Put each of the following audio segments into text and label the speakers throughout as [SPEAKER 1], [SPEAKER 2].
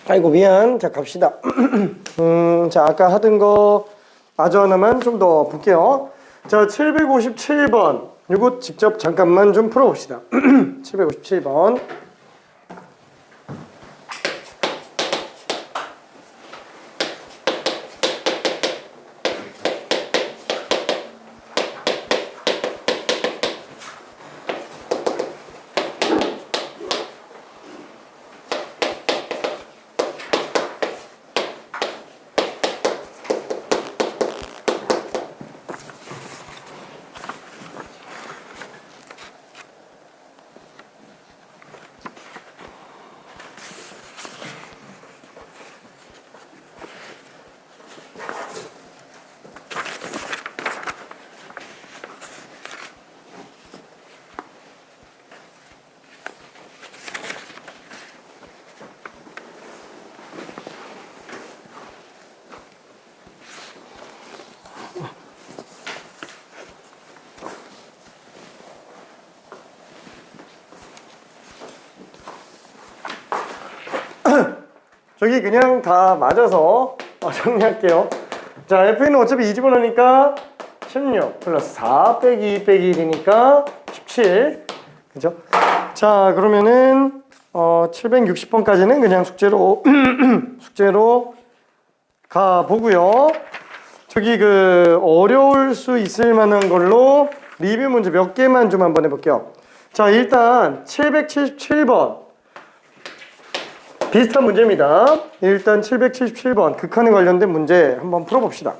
[SPEAKER 1] 아이고 미안. 자 갑시다. 자 아까 하던 거 아주 하나만 좀 더 볼게요. 자 757번 이거 직접 잠깐만 좀 풀어봅시다. 757번 저기 그냥 다 맞아서 정리할게요. 자 f는 어차피 2집을 하니까 16 플러스 4 빼기 2 빼기 1이니까 17 그죠? 자 그러면은 760번까지는 그냥 숙제로 숙제로 가보고요. 저기 그 어려울 수 있을 만한 걸로 리뷰 문제 몇 개만 좀 한번 해볼게요. 자 일단 777번 비슷한 문제입니다. 일단 777번 극한에 관련된 문제 한번 풀어봅시다.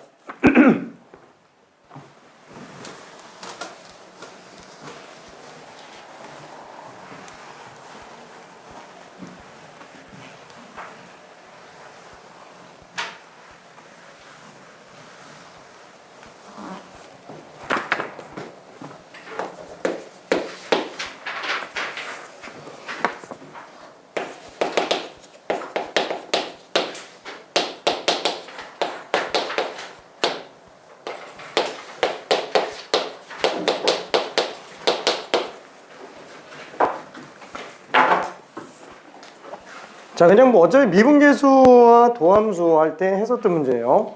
[SPEAKER 1] 자 그냥 뭐 어차피 미분계수와 도함수 할 때 했었던 문제예요.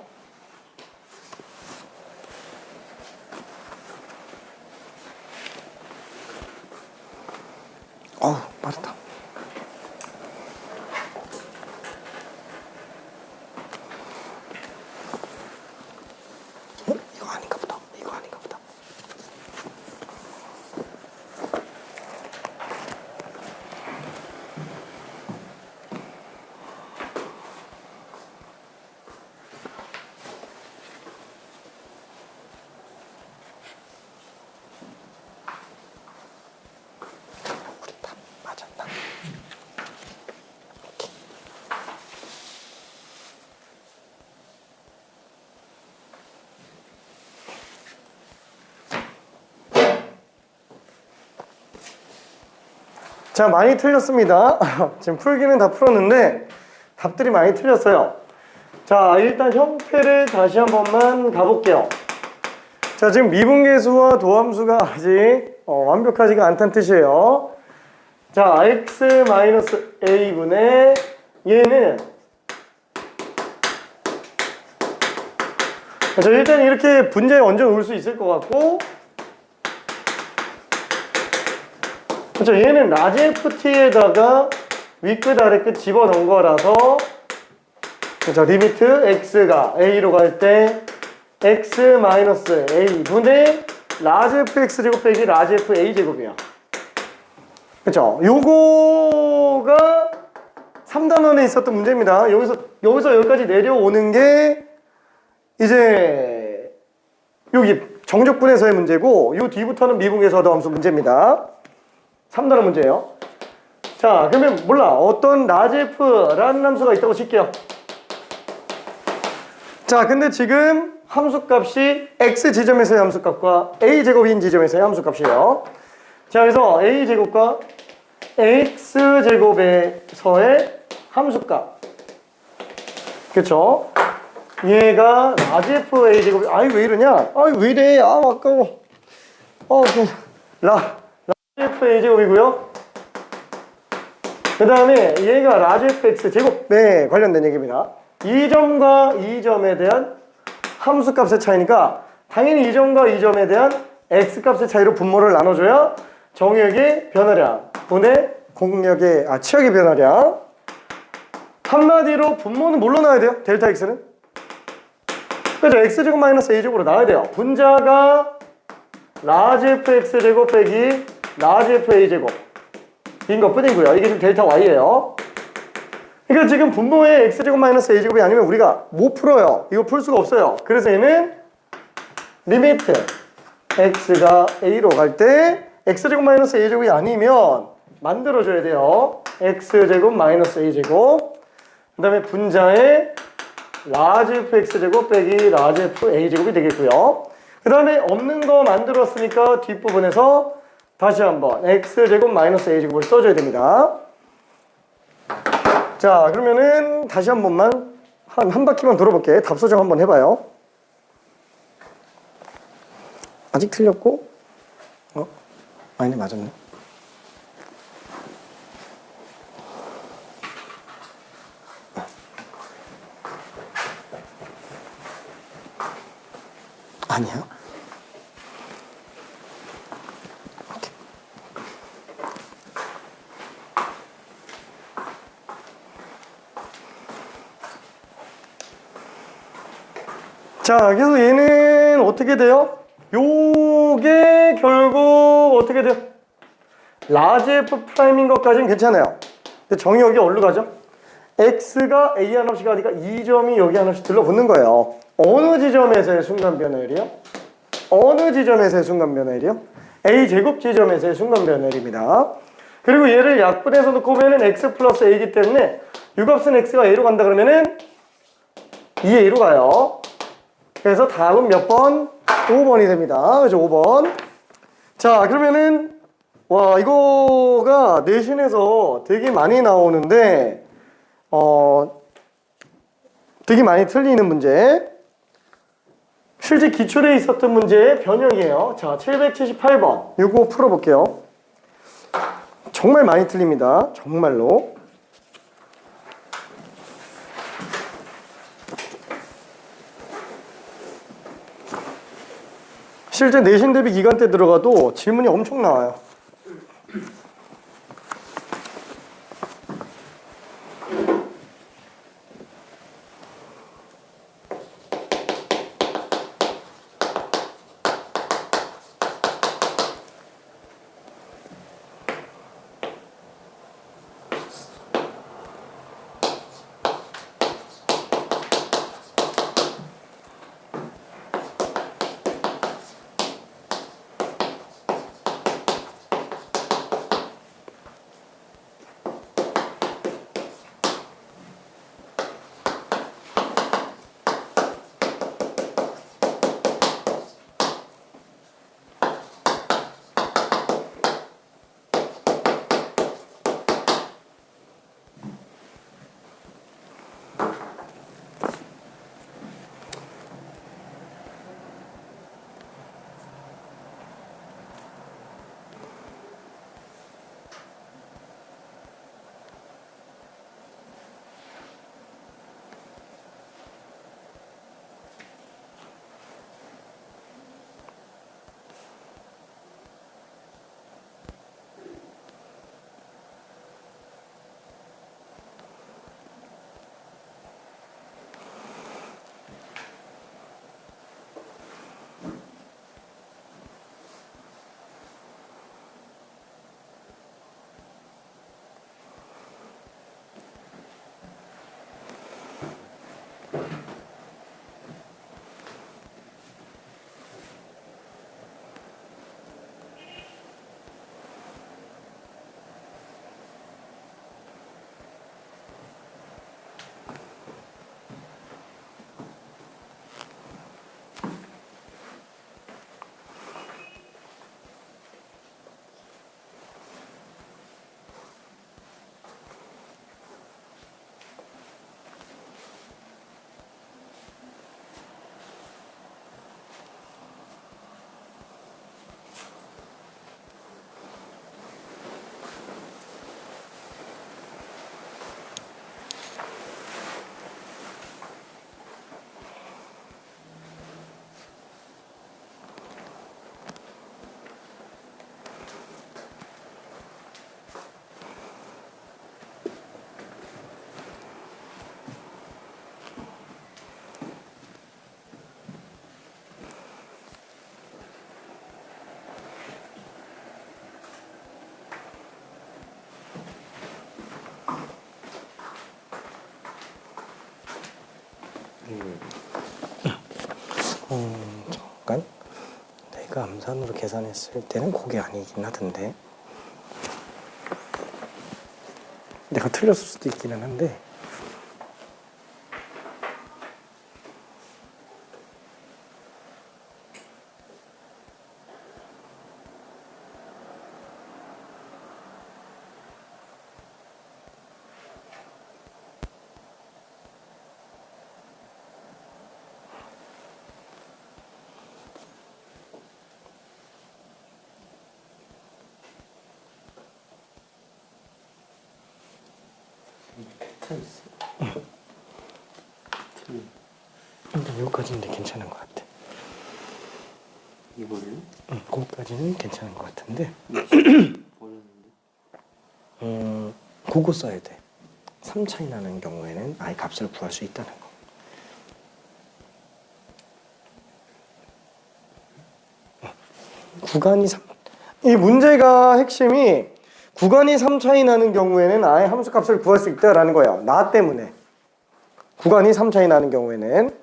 [SPEAKER 1] 빠르다. 이거 아닌가 보다. 이거 아닌가 보다. 우리 다 맞았나? 자 많이 틀렸습니다. 지금 풀기는 다 풀었는데 답들이 많이 틀렸어요. 자 일단 형태를 다시 한 번만 가볼게요. 자 지금 미분계수와 도함수가 아직 완벽하지가 않다는 뜻이에요. 자 x-a분의 얘는 자 일단 이렇게 분자에 얹어 놓을 수 있을 것 같고 그렇죠. 얘는 라지 ft에다가 윗끝 아래끝 집어넣은 거라서 그렇죠. 리미트 x가 a로 갈 때 x-a 분의 라지 fx제곱 빼기 라지 fa제곱이야. 그렇죠. 요거가 3단원에 있었던 문제입니다. 여기서 여기까지 내려오는 게 이제 여기 정적분에서의 문제고 요 뒤부터는 미분계수 도함수 문제입니다. 3단원 문제예요. 자 그러면 몰라 어떤 라지 f라는 함수가 있다고 칠게요. 자 근데 지금 함수값이 x 지점에서의 함수값과 a 제곱인 지점에서의 함수값이에요. 자 그래서 a 제곱과 x 제곱에서의 함수값 그쵸? 얘가 라지 f a 제곱이 아이 왜 이러냐? 아이 왜 이래? 아 아까워. 라지 f a 제곱이고요. 그 다음에 얘가 라지 fx 제곱에 관련된 얘기입니다. 이 점과 이 점에 대한 함수값의 차이니까 당연히 이 점과 이 점에 대한 x값의 차이로 분모를 나눠줘야 정역의 변화량 분의 치역의 변화량. 한마디로 분모는 뭘로 나와야 돼요? 델타 x는? 그죠? x제곱 마이너스 a제곱으로 나와야 돼요. 분자가 라지 fx제곱 빼기 라지 fa제곱 인 것뿐이고요. 이게 지금 델타 y예요. 그러니까 지금 분모에 x제곱 마이너스 a제곱이 아니면 우리가 못 풀어요. 이거 풀 수가 없어요. 그래서 얘는 리미트 x가 a로 갈 때 x제곱 마이너스 a제곱이 아니면 만들어줘야 돼요. x제곱 마이너스 a제곱 그 다음에 분자에 라지 fx제곱 빼기 라지 fa제곱이 되겠고요. 그 다음에 없는 거 만들었으니까 뒷부분에서 다시 한번 x제곱 마이너스 a제곱을 써줘야 됩니다. 자, 그러면은 다시 한 번만 한 바퀴만 돌아볼게. 답 수정 한번 해봐요. 아직 틀렸고? 아니네, 맞았네. 아니야? 오케이. 자, 그래서 얘는 어떻게 돼요? 요게 결국 어떻게 돼요? 라지 f 프라임인 것까지는 괜찮아요. 근데 정의역이 어디로 가죠? x가 a 하나씩 가니까 이 점이 여기 하나씩 들러붙는 거예요. 어느 지점에서의 순간 변화율이요? 어느 지점에서의 순간 변화율이요? a 제곱 지점에서의 순간 변화율입니다. 그리고 얘를 약분해서 놓고 보면은 x 플러스 a이기 때문에 유값은 x가 a로 간다 그러면은 2a로 가요. 그래서 답은 몇 번? 5번이 됩니다. 그죠? 5번. 자, 그러면은 와, 이거가 내신에서 되게 많이 나오는데 되게 많이 틀리는 문제. 실제 기출에 있었던 문제의 변형이에요. 자, 778번. 이거 풀어볼게요. 정말 많이 틀립니다. 정말로. 실제 내신 대비 기간 때 들어가도 질문이 엄청 나와요. 잠깐. 내가 암산으로 계산했을 때는 그게 아니긴 하던데. 내가 틀렸을 수도 있기는 한데. 근데 여기까지는 괜찮은 것 같아.
[SPEAKER 2] 이거를?
[SPEAKER 1] 응, 거기까지는 괜찮은 것 같은데. 그거 써야 돼. 3 차이 나는 경우에는 아예 값을 구할 수 있다는 거. 구간이 3, 이 문제가 핵심이 구간이 3 차이 나는 경우에는 아예 함수 값을 구할 수 있다라는 거예요. 나 때문에. 구간이 3 차이 나는 경우에는.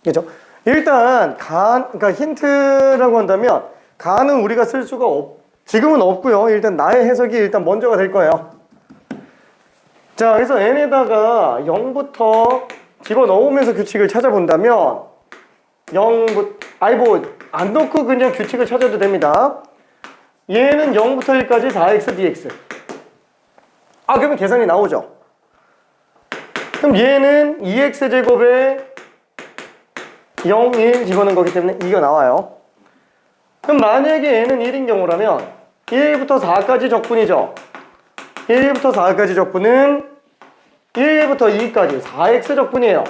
[SPEAKER 1] 그렇죠? 일단 그러니까 힌트라고 한다면 가는 우리가 쓸 수가 지금은 없고요. 일단 나의 해석이 일단 먼저가 될 거예요. 자, 그래서 n에다가 0부터 집어넣으면서 규칙을 찾아본다면 0부터 안 넣고 그냥 규칙을 찾아도 됩니다. 얘는 0부터 1까지 4x dx. 그러면 계산이 나오죠. 그럼 얘는 2x제곱에 0, 1 집어넣은 거기 때문에 이거 나와요. 그럼 만약에 얘는 1인 경우라면 1부터 4까지 적분이죠. 1부터 4까지 적분은 1부터 2까지 4x 적분이에요.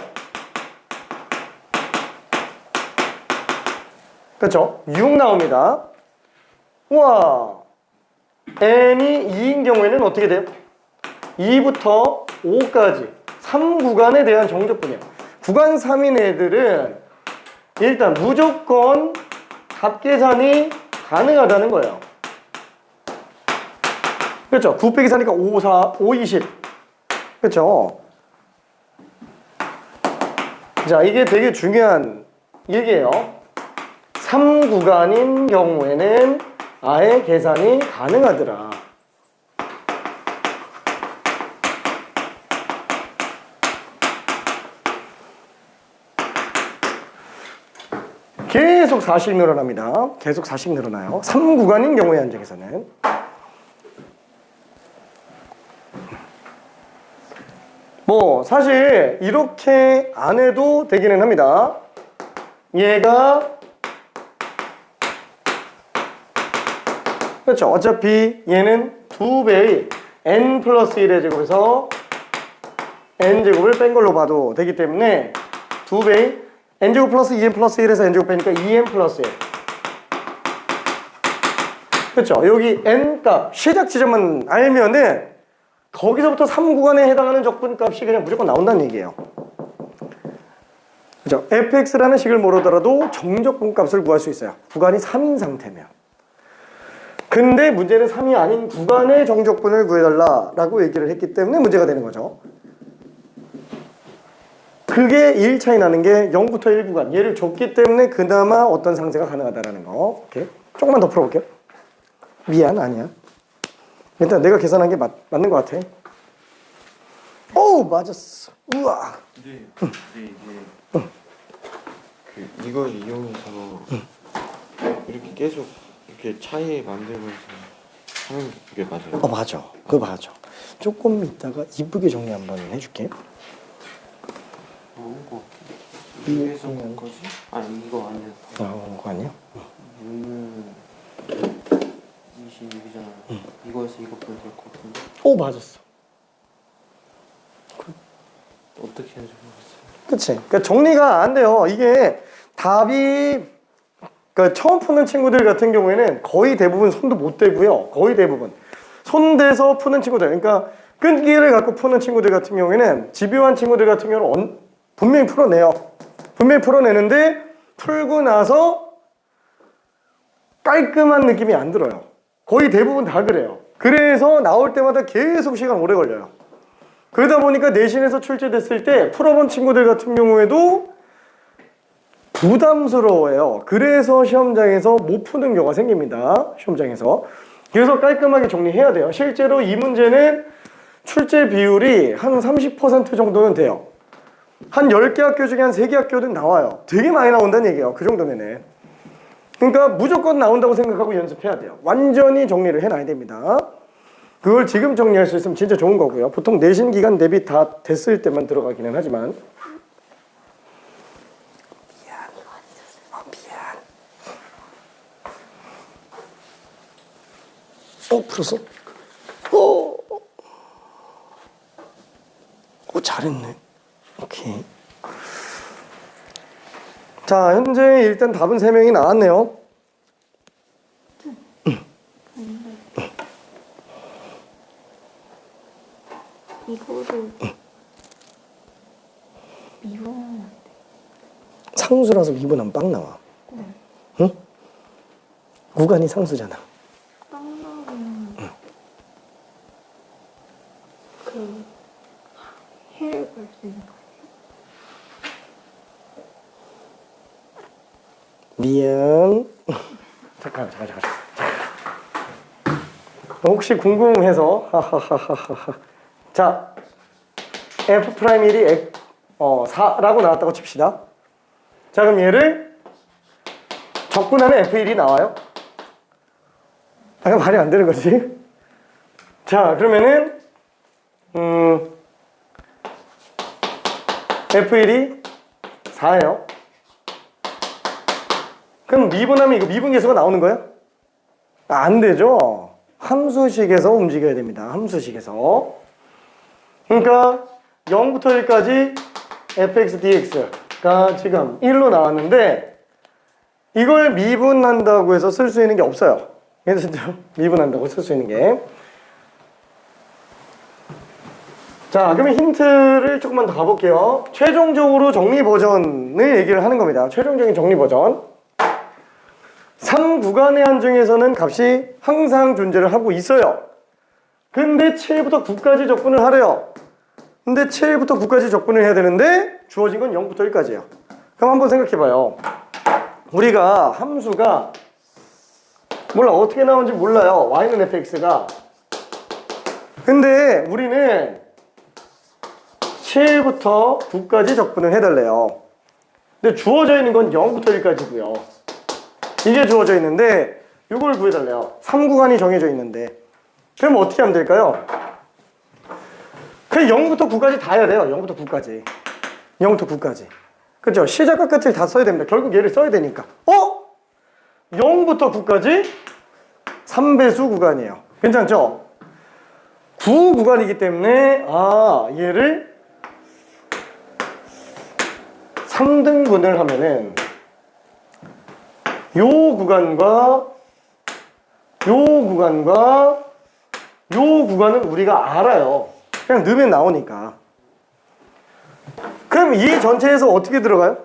[SPEAKER 1] 그렇죠? 6 나옵니다. 우와, n이 2인 경우에는 어떻게 돼요? 2부터 5까지 3구간에 대한 정적분이에요. 구간 3인 애들은 일단 무조건 값 계산이 가능하다는 거예요. 그렇죠? 9 빼기 4니까 5, 4, 5, 20. 그렇죠? 자, 이게 되게 중요한 얘기예요. 3구간인 경우에는 아예 계산이 가능하더라. 계속 4씩 늘어납니다. 계속 4씩 늘어나요. 3구간인 경우의 한정에서는. 뭐 사실 이렇게 안 해도 되기는 합니다. 얘가 그렇죠. 어차피 얘는 2배의 n 플러스 1의 제곱에서 n제곱을 뺀 걸로 봐도 되기 때문에 2배의 n제곱 플러스 2n 플러스 1에서 n제곱 빼니까 2n 플러스 1. 그렇죠. 여기 n값 시작 지점만 알면은 거기서부터 3구간에 해당하는 적분값이 그냥 무조건 나온다는 얘기예요. 그렇죠. fx라는 식을 모르더라도 정적분값을 구할 수 있어요. 구간이 3인 상태면. 근데 문제는 3이 아닌 구간의 정적분을 구해달라라고 얘기를 했기 때문에 문제가 되는 거죠. 그게 1 차이 나는 게 0부터 1구간. 얘를 줬기 때문에 그나마 어떤 상세가 가능하다라는 거. 오케이. 조금만 더 풀어볼게요. 미안, 아니야. 일단 내가 계산한 게 맞는 것 같아. 오, 맞았어. 우와.
[SPEAKER 2] 근데 이게 이걸 이용해서 이렇게 계속 이렇게 차이 만들면서 하는 게 맞아요?
[SPEAKER 1] 맞아. 그거 맞아. 조금 이따가 이쁘게 정리 한번 해줄게.
[SPEAKER 2] 이게서 온 거지? 아니 이거 아니야.
[SPEAKER 1] 그거 아니야?
[SPEAKER 2] 얘는 26이잖아. 이거에서 이거 빼면 될 것 같은데.
[SPEAKER 1] 오, 맞았어.
[SPEAKER 2] 어떻게 하는지 모르겠어요.
[SPEAKER 1] 그치. 그러니까 정리가 안 돼요. 이게 답이, 그러니까 처음 푸는 친구들 같은 경우에는 거의 대부분 손도 못 대고요. 거의 대부분. 손 대서 푸는 친구들. 그러니까 끈기를 갖고 푸는 친구들 같은 경우에는 집요한 친구들 같은 경우는 분명히 풀어내요. 분명히 풀어내는데 풀고 나서 깔끔한 느낌이 안 들어요. 거의 대부분 다 그래요. 그래서 나올 때마다 계속 시간 오래 걸려요. 그러다 보니까 내신에서 출제됐을 때 풀어본 친구들 같은 경우에도 부담스러워요. 그래서 시험장에서 못 푸는 경우가 생깁니다. 시험장에서. 그래서 깔끔하게 정리해야 돼요. 실제로 이 문제는 출제 비율이 한 30% 정도는 돼요. 한 10개 학교 중에 한 3개 학교는 나와요. 되게 많이 나온다는 얘기예요. 그 정도면은. 그러니까 무조건 나온다고 생각하고 연습해야 돼요. 완전히 정리를 해놔야 됩니다. 그걸 지금 정리할 수 있으면 진짜 좋은 거고요. 보통 내신 기간 대비 다 됐을 때만 들어가기는 하지만. 풀었어? 잘했네. 오케이. 자, 현재 일단 답은 3명이 나왔네요.
[SPEAKER 3] 이거를 미분하면 안 돼.
[SPEAKER 1] 상수라서 미분하면 빵 나와. 응? 구간이 상수잖아.
[SPEAKER 3] 빵 나오면 그 해를 볼 수 있는 거
[SPEAKER 1] 미안. 잠깐. 혹시 궁금해서 자, F'1이 4라고 나왔다고 칩시다. 자, 그럼 얘를 적분하면 F1이 나와요? 말이 안 되는 거지. 자, 그러면은 F1이 4예요. 그럼 미분하면 이거 미분계수가 나오는 거예요? 안 되죠. 함수식에서 움직여야 됩니다. 함수식에서. 그러니까 0부터 1까지 fx dx가 지금 1로 나왔는데 이걸 미분한다고 해서 쓸 수 있는 게 없어요. 괜찮죠? 미분한다고 쓸 수 있는 게. 자, 그러면 힌트를 조금만 더 가볼게요. 최종적으로 정리 버전을 얘기를 하는 겁니다. 최종적인 정리 버전. 3구간의 한중에서는 값이 항상 존재를 하고 있어요. 근데 7부터 9까지 적분을 하래요. 근데 7부터 9까지 적분을 해야 되는데 주어진 건 0부터 1까지예요. 그럼 한번 생각해봐요. 우리가 함수가 몰라 어떻게 나오는지 몰라요. y는 fx가. 근데 우리는 7부터 9까지 적분을 해달래요. 근데 주어져 있는 건 0부터 1까지고요. 이게 주어져 있는데 이걸 구해달래요. 3구간이 정해져 있는데 그럼 어떻게 하면 될까요? 그냥 0부터 9까지 다 해야 돼요. 0부터 9까지 0부터 9까지 그죠? 시작과 끝을 다 써야 됩니다. 결국 얘를 써야 되니까 0부터 9까지 3배수 구간이에요. 괜찮죠? 9구간이기 때문에 얘를 3등분을 하면은 요 구간과 요 구간과 요 구간은 우리가 알아요. 그냥 넣으면 나오니까. 그럼 이 전체에서 어떻게 들어가요?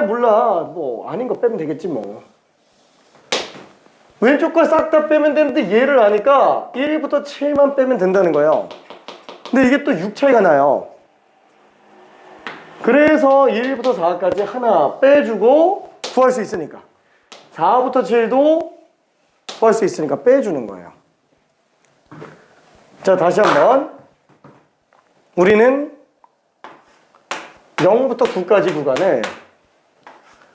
[SPEAKER 1] 몰라. 뭐 아닌 거 빼면 되겠지 뭐. 왼쪽 걸 싹 다 빼면 되는데 얘를 아니까 1부터 7만 빼면 된다는 거예요. 근데 이게 또 6 차이가 나요. 그래서 1부터 4까지 하나 빼주고 구할 수 있으니까 4부터 7도 구할 수 있으니까 빼주는 거예요. 자, 다시 한번 우리는 0부터 9까지 구간을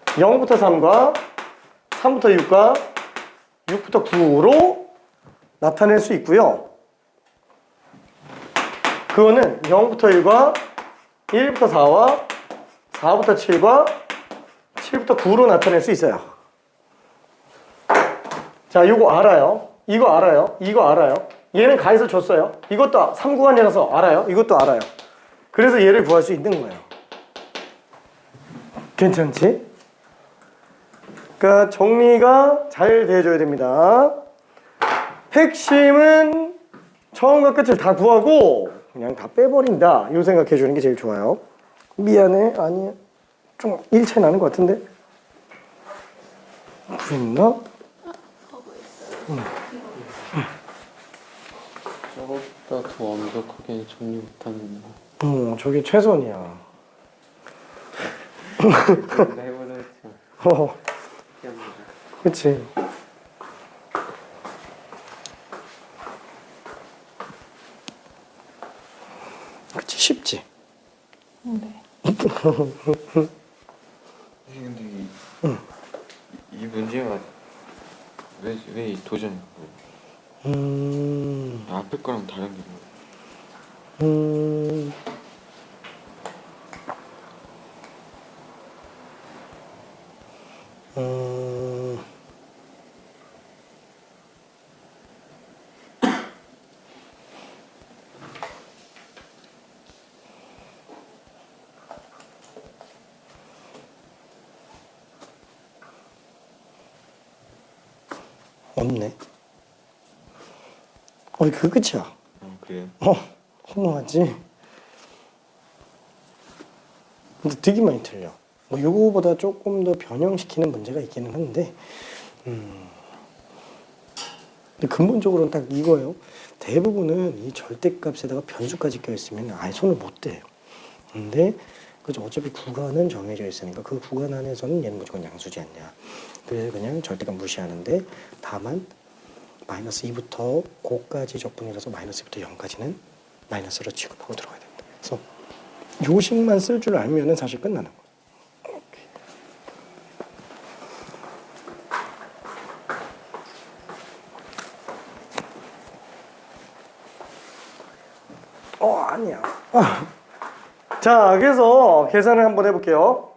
[SPEAKER 1] 0부터 3과 3부터 6과 6부터 9로 나타낼 수 있고요. 그거는 0부터 1과 1부터 4와 4부터 7과 7부터 9로 나타낼 수 있어요. 자, 이거 알아요. 이거 알아요. 이거 알아요. 얘는 가에서 줬어요. 이것도 3구간이라서 알아요. 이것도 알아요. 그래서 얘를 구할 수 있는 거예요. 괜찮지? 그러니까 정리가 잘 돼줘야 됩니다. 핵심은 처음과 끝을 다 구하고 그냥 다 빼버린다. 이 생각해 주는 게 제일 좋아요. 미안해. 아니야. 좀 일차이 나는 것 같은데? 그랬나?
[SPEAKER 2] 저것보다 더 완벽하게 정리 못하는
[SPEAKER 1] 저게 최선이야.
[SPEAKER 2] 내가 해보려 했지.
[SPEAKER 1] 그치. 그치, 쉽지.
[SPEAKER 3] 네.
[SPEAKER 2] 근데 이 문제가 왜 도전인 거예요? 앞에 거랑 다른 게 뭐예요?
[SPEAKER 1] 없네. 그 끝이야.
[SPEAKER 2] 그래요?
[SPEAKER 1] 허무하지? 근데 되게 많이 틀려. 뭐 요거보다 조금 더 변형시키는 문제가 있기는 한데, 근데 근본적으로는 딱 이거예요. 대부분은 이 절대값에다가 변수까지 껴있으면 아예 손을 못 대요. 근데 그죠, 어차피 구간은 정해져 있으니까 그 구간 안에서는 얘는 무조건 양수지 않냐. 그래서 그냥 절대값 무시하는데, 다만 마이너스 2부터 고까지 적분이라서 마이너스 2부터 0까지는 마이너스로 취급하고 들어가야 된다. 그래서 요식만 쓸 줄 알면은 사실 끝나는 거예요. 아니야. 자, 그래서 계산을 한번 해볼게요.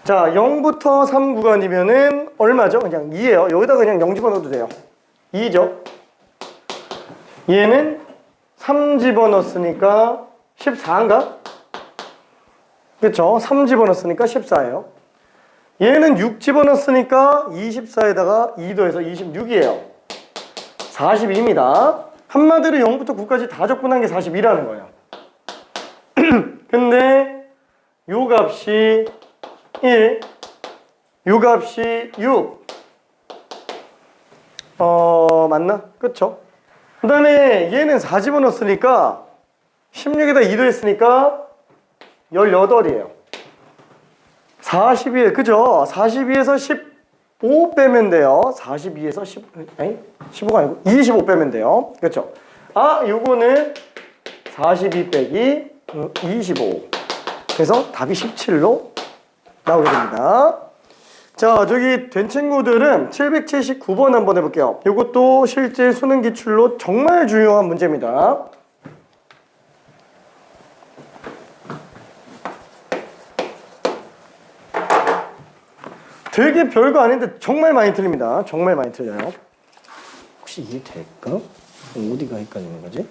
[SPEAKER 1] 자, 0부터 3 구간이면은 얼마죠? 그냥 2예요. 여기다 그냥 0 집어넣어도 돼요. 2죠. 얘는 3 집어넣었으니까 14인가? 그쵸? 3 집어넣었으니까 14예요. 얘는 6 집어넣었으니까 24에다가 2 더해서 26이에요. 42입니다. 한마디로 0부터 9까지 다 적분한 게 42라는 거예요. 근데 요 값이 1, 요 값이 6. 맞나? 그쵸? 그 다음에 얘는 4 집어넣었으니까 16에다 2 더했으니까 18이에요. 42, 그죠? 42에서 15 빼면 돼요. 42에서 15가 아니고 25 빼면 돼요. 그쵸? 요거는 42 빼기 25. 그래서 답이 17로 나오게 됩니다. 자, 저기 된 친구들은 779번 한번 해볼게요. 이것도 실제 수능 기출로 정말 중요한 문제입니다. 되게 별거 아닌데 정말 많이 틀립니다. 정말 많이 틀려요. 혹시 이게 될까? 어디가 헷갈리는 거지?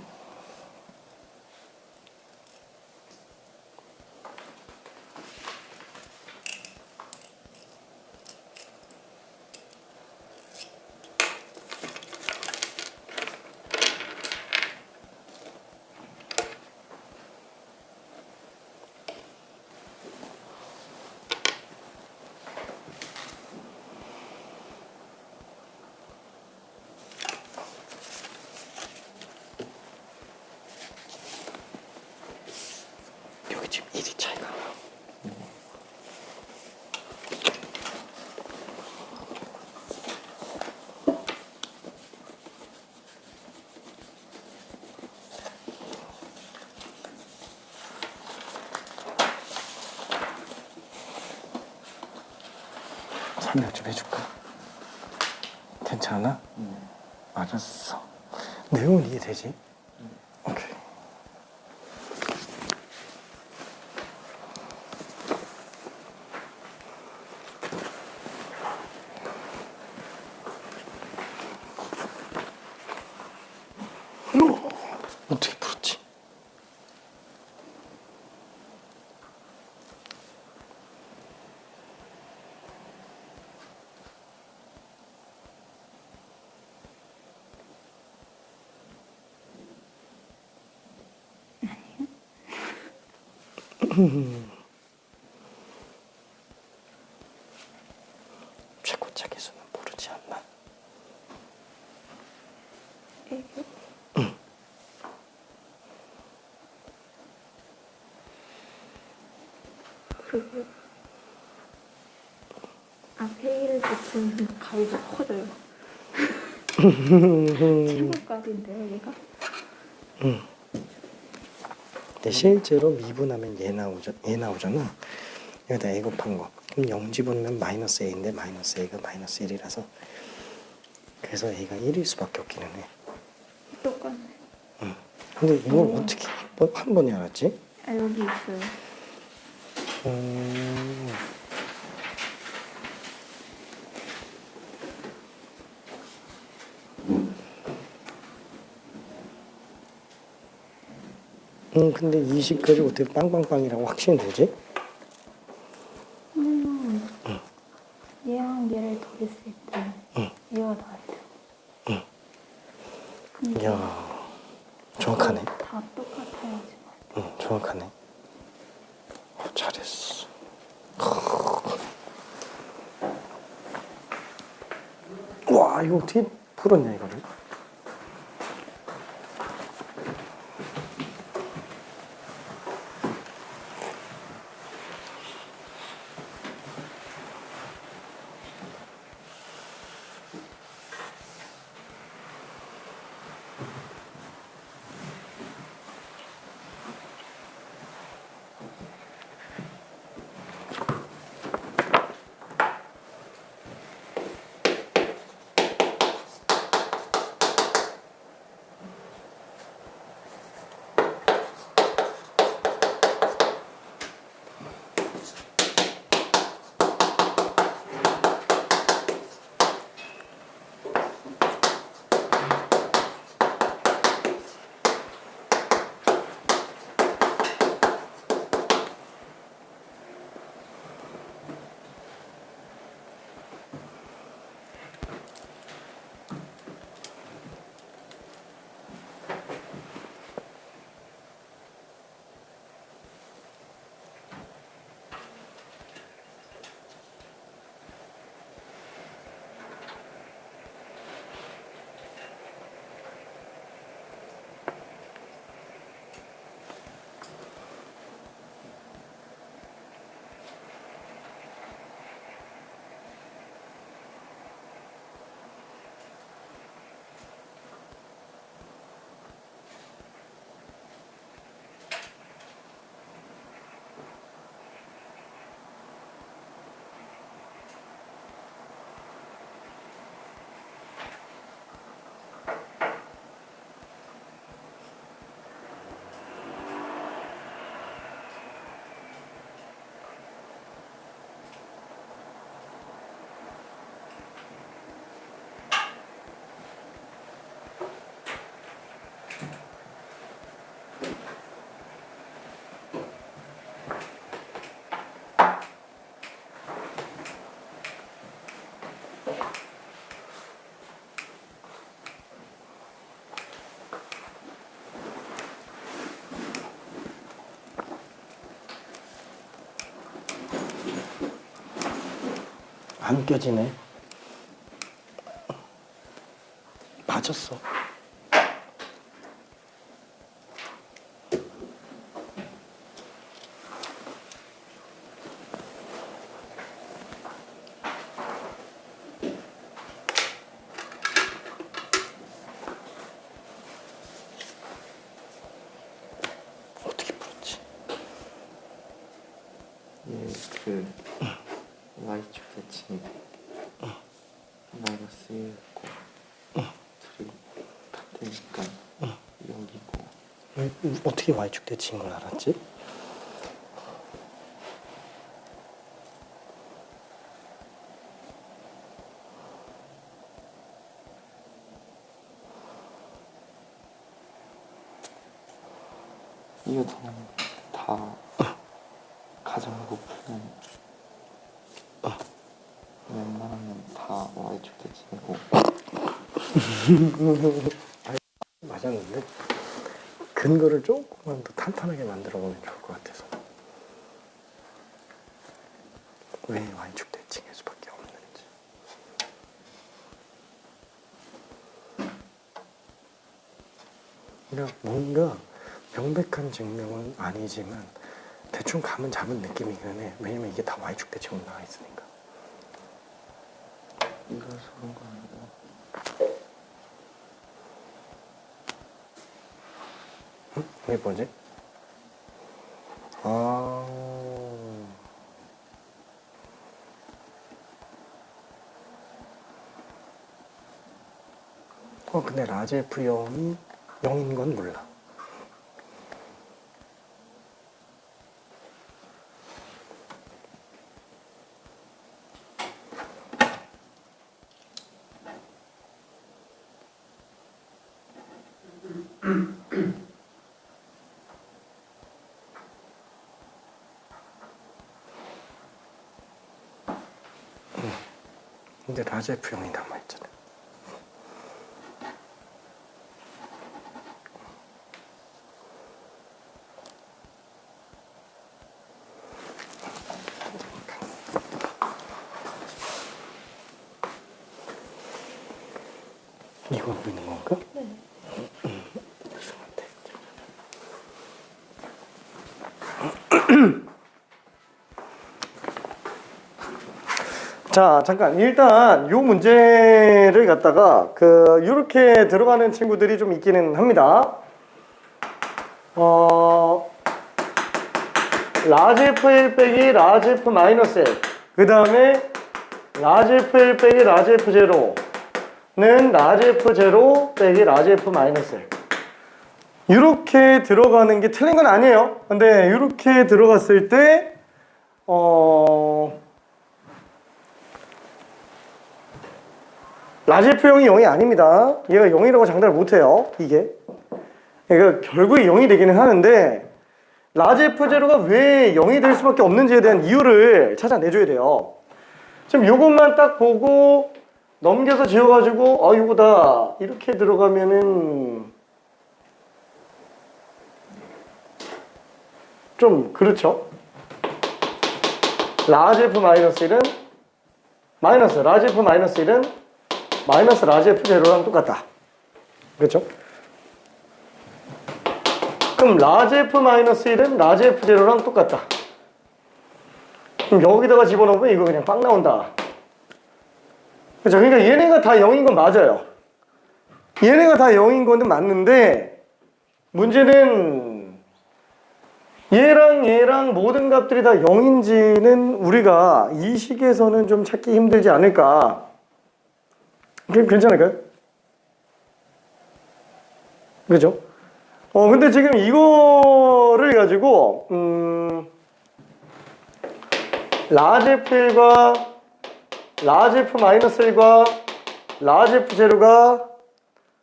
[SPEAKER 1] 여기 지금 1이 차이가 나. 설명 좀 해줄까? 괜찮아? 알았어. 내용은 이해되지? 오케이. 어떻게 풀었지? 최고차 계수는 모르지 않나?
[SPEAKER 3] 이거? 그게 앞에 1을 붙이면 가위가 커져요. 체육값인데요, 얘가?
[SPEAKER 1] 근데 실제로 미분하면 얘 나오잖아. 여기다 A 곱한 거. 그럼 0 집어넣으면 마이너스 A인데 마이너스 A가 마이너스 1이라서 그래서 A가 1일 수밖에 없기는 해.
[SPEAKER 3] 똑같네.
[SPEAKER 1] 근데 이걸 어떻게 한 번에 알았지?
[SPEAKER 3] 아, 여기 있어요.
[SPEAKER 1] 음, 근데 20까지 어떻게 빵빵빵이라고 확신이 되지?
[SPEAKER 3] 얘랑 얘를 더했을 때 얘가 나야 돼요. 근데
[SPEAKER 1] 이야, 정확하네.
[SPEAKER 3] 다 똑같아야지.
[SPEAKER 1] 정확하네. 잘했어. 와, 이거 어떻게 풀었냐, 이거를? 안 껴지네. 맞았어. 어떻게 풀었지?
[SPEAKER 2] 얘그 y축 대칭 마이너스 1고 둘이 같으니까 여기고
[SPEAKER 1] 어떻게 Y축 대칭인 걸 알았지?
[SPEAKER 2] 이거 다 가장 높은 웬만하면 다 y축 대칭이고
[SPEAKER 1] 맞았는데 근거를 조금만 더 탄탄하게 만들어 보면 좋을 것 같아서. 왜 Y축 대칭일 수밖에 없는지. 그러니까 뭔가 명백한 증명은 아니지만 대충 감은 잡은 느낌이긴 해. 왜냐면 이게 다 y축 대칭으로 나와 있으니까.
[SPEAKER 2] 이래서 그런 거 아니고.
[SPEAKER 1] 응? 이게 뭐지? 아. 근데 라지 F형이 0인 건 몰라. 근데 라지 F형이 남아있잖아. 이거 하고 있는 건가?
[SPEAKER 3] 네.
[SPEAKER 1] 자, 잠깐. 일단 요 문제를 갖다가 요렇게 들어가는 친구들이 좀 있기는 합니다. 라지 F1 빼기 라지 F 마이너스 1. 그 다음에 라지 F1 빼기 라지 F0는 라지 F0 빼기 라지 F 마이너스 1. 이렇게 들어가는 게 틀린 건 아니에요. 근데 이렇게 들어갔을 때 라지 F형이 0이 아닙니다. 얘가 0이라고 장담을 못해요. 이게. 그러니까 결국에 0이 되기는 하는데 라지 F0가 왜 0이 될 수밖에 없는지에 대한 이유를 찾아내줘야 돼요. 지금 요것만 딱 보고 넘겨서 지워가지고 요거다 이렇게 들어가면은 좀 그렇죠. 라지 F 마이너스 1은 마이너스 라지 F 마이너스 1은 마이너스 라지 F0랑 똑같다. 그렇죠? 그럼 라지 F 마이너스 1은 라지 F0랑 똑같다. 그럼 여기다가 집어넣으면 이거 그냥 빵 나온다. 그렇죠? 그러니까 얘네가 다 0인 건 맞아요. 얘네가 다 0인 거는 맞는데 문제는 얘랑 모든 값들이 다 0인지는 우리가 이 식에서는 좀 찾기 힘들지 않을까. 괜찮을까요? 그죠? 근데 지금 이거를 가지고, 라지 F1과 라지 F 마이너스 1과 라지 F0가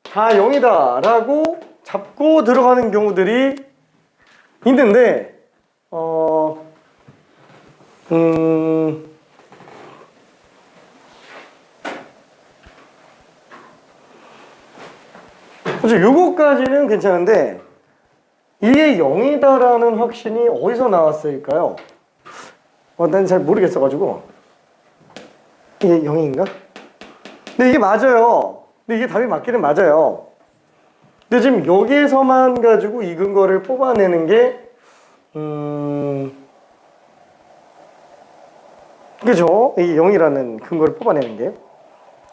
[SPEAKER 1] 다 0이다 라고 잡고 들어가는 경우들이 있는데, 그렇죠. 요거까지는 괜찮은데 이게 0이다라는 확신이 어디서 나왔을까요? 난 잘 모르겠어가지고 이게 0인가? 근데 이게 맞아요. 근데 이게 답이 맞기는 맞아요. 근데 지금 여기에서만 가지고 이 근거를 뽑아내는 게 그죠? 이게 0이라는 근거를 뽑아내는 게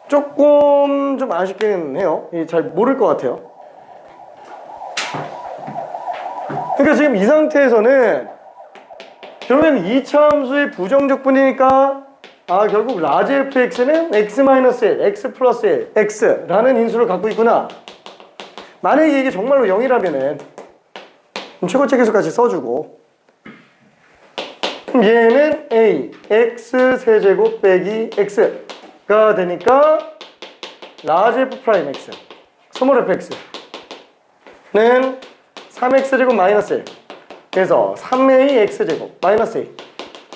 [SPEAKER 1] 조금 좀 아쉽긴 해요. 잘 모를 것 같아요. 그러니까 지금 이 상태에서는 결국엔 이차함수의 부정적분이니까 결국 라지 fx는 x-1, x 플러스 1, x라는 인수를 갖고 있구나. 만약에 이게 정말로 0이라면은 최고책에서까지 써주고 그럼 얘는 a x세제곱 빼기 x가 되니까 라지 f 프라임 x 스몰 fx는 3x제곱 마이너스 1 그래서 3a x제곱 마이너스 1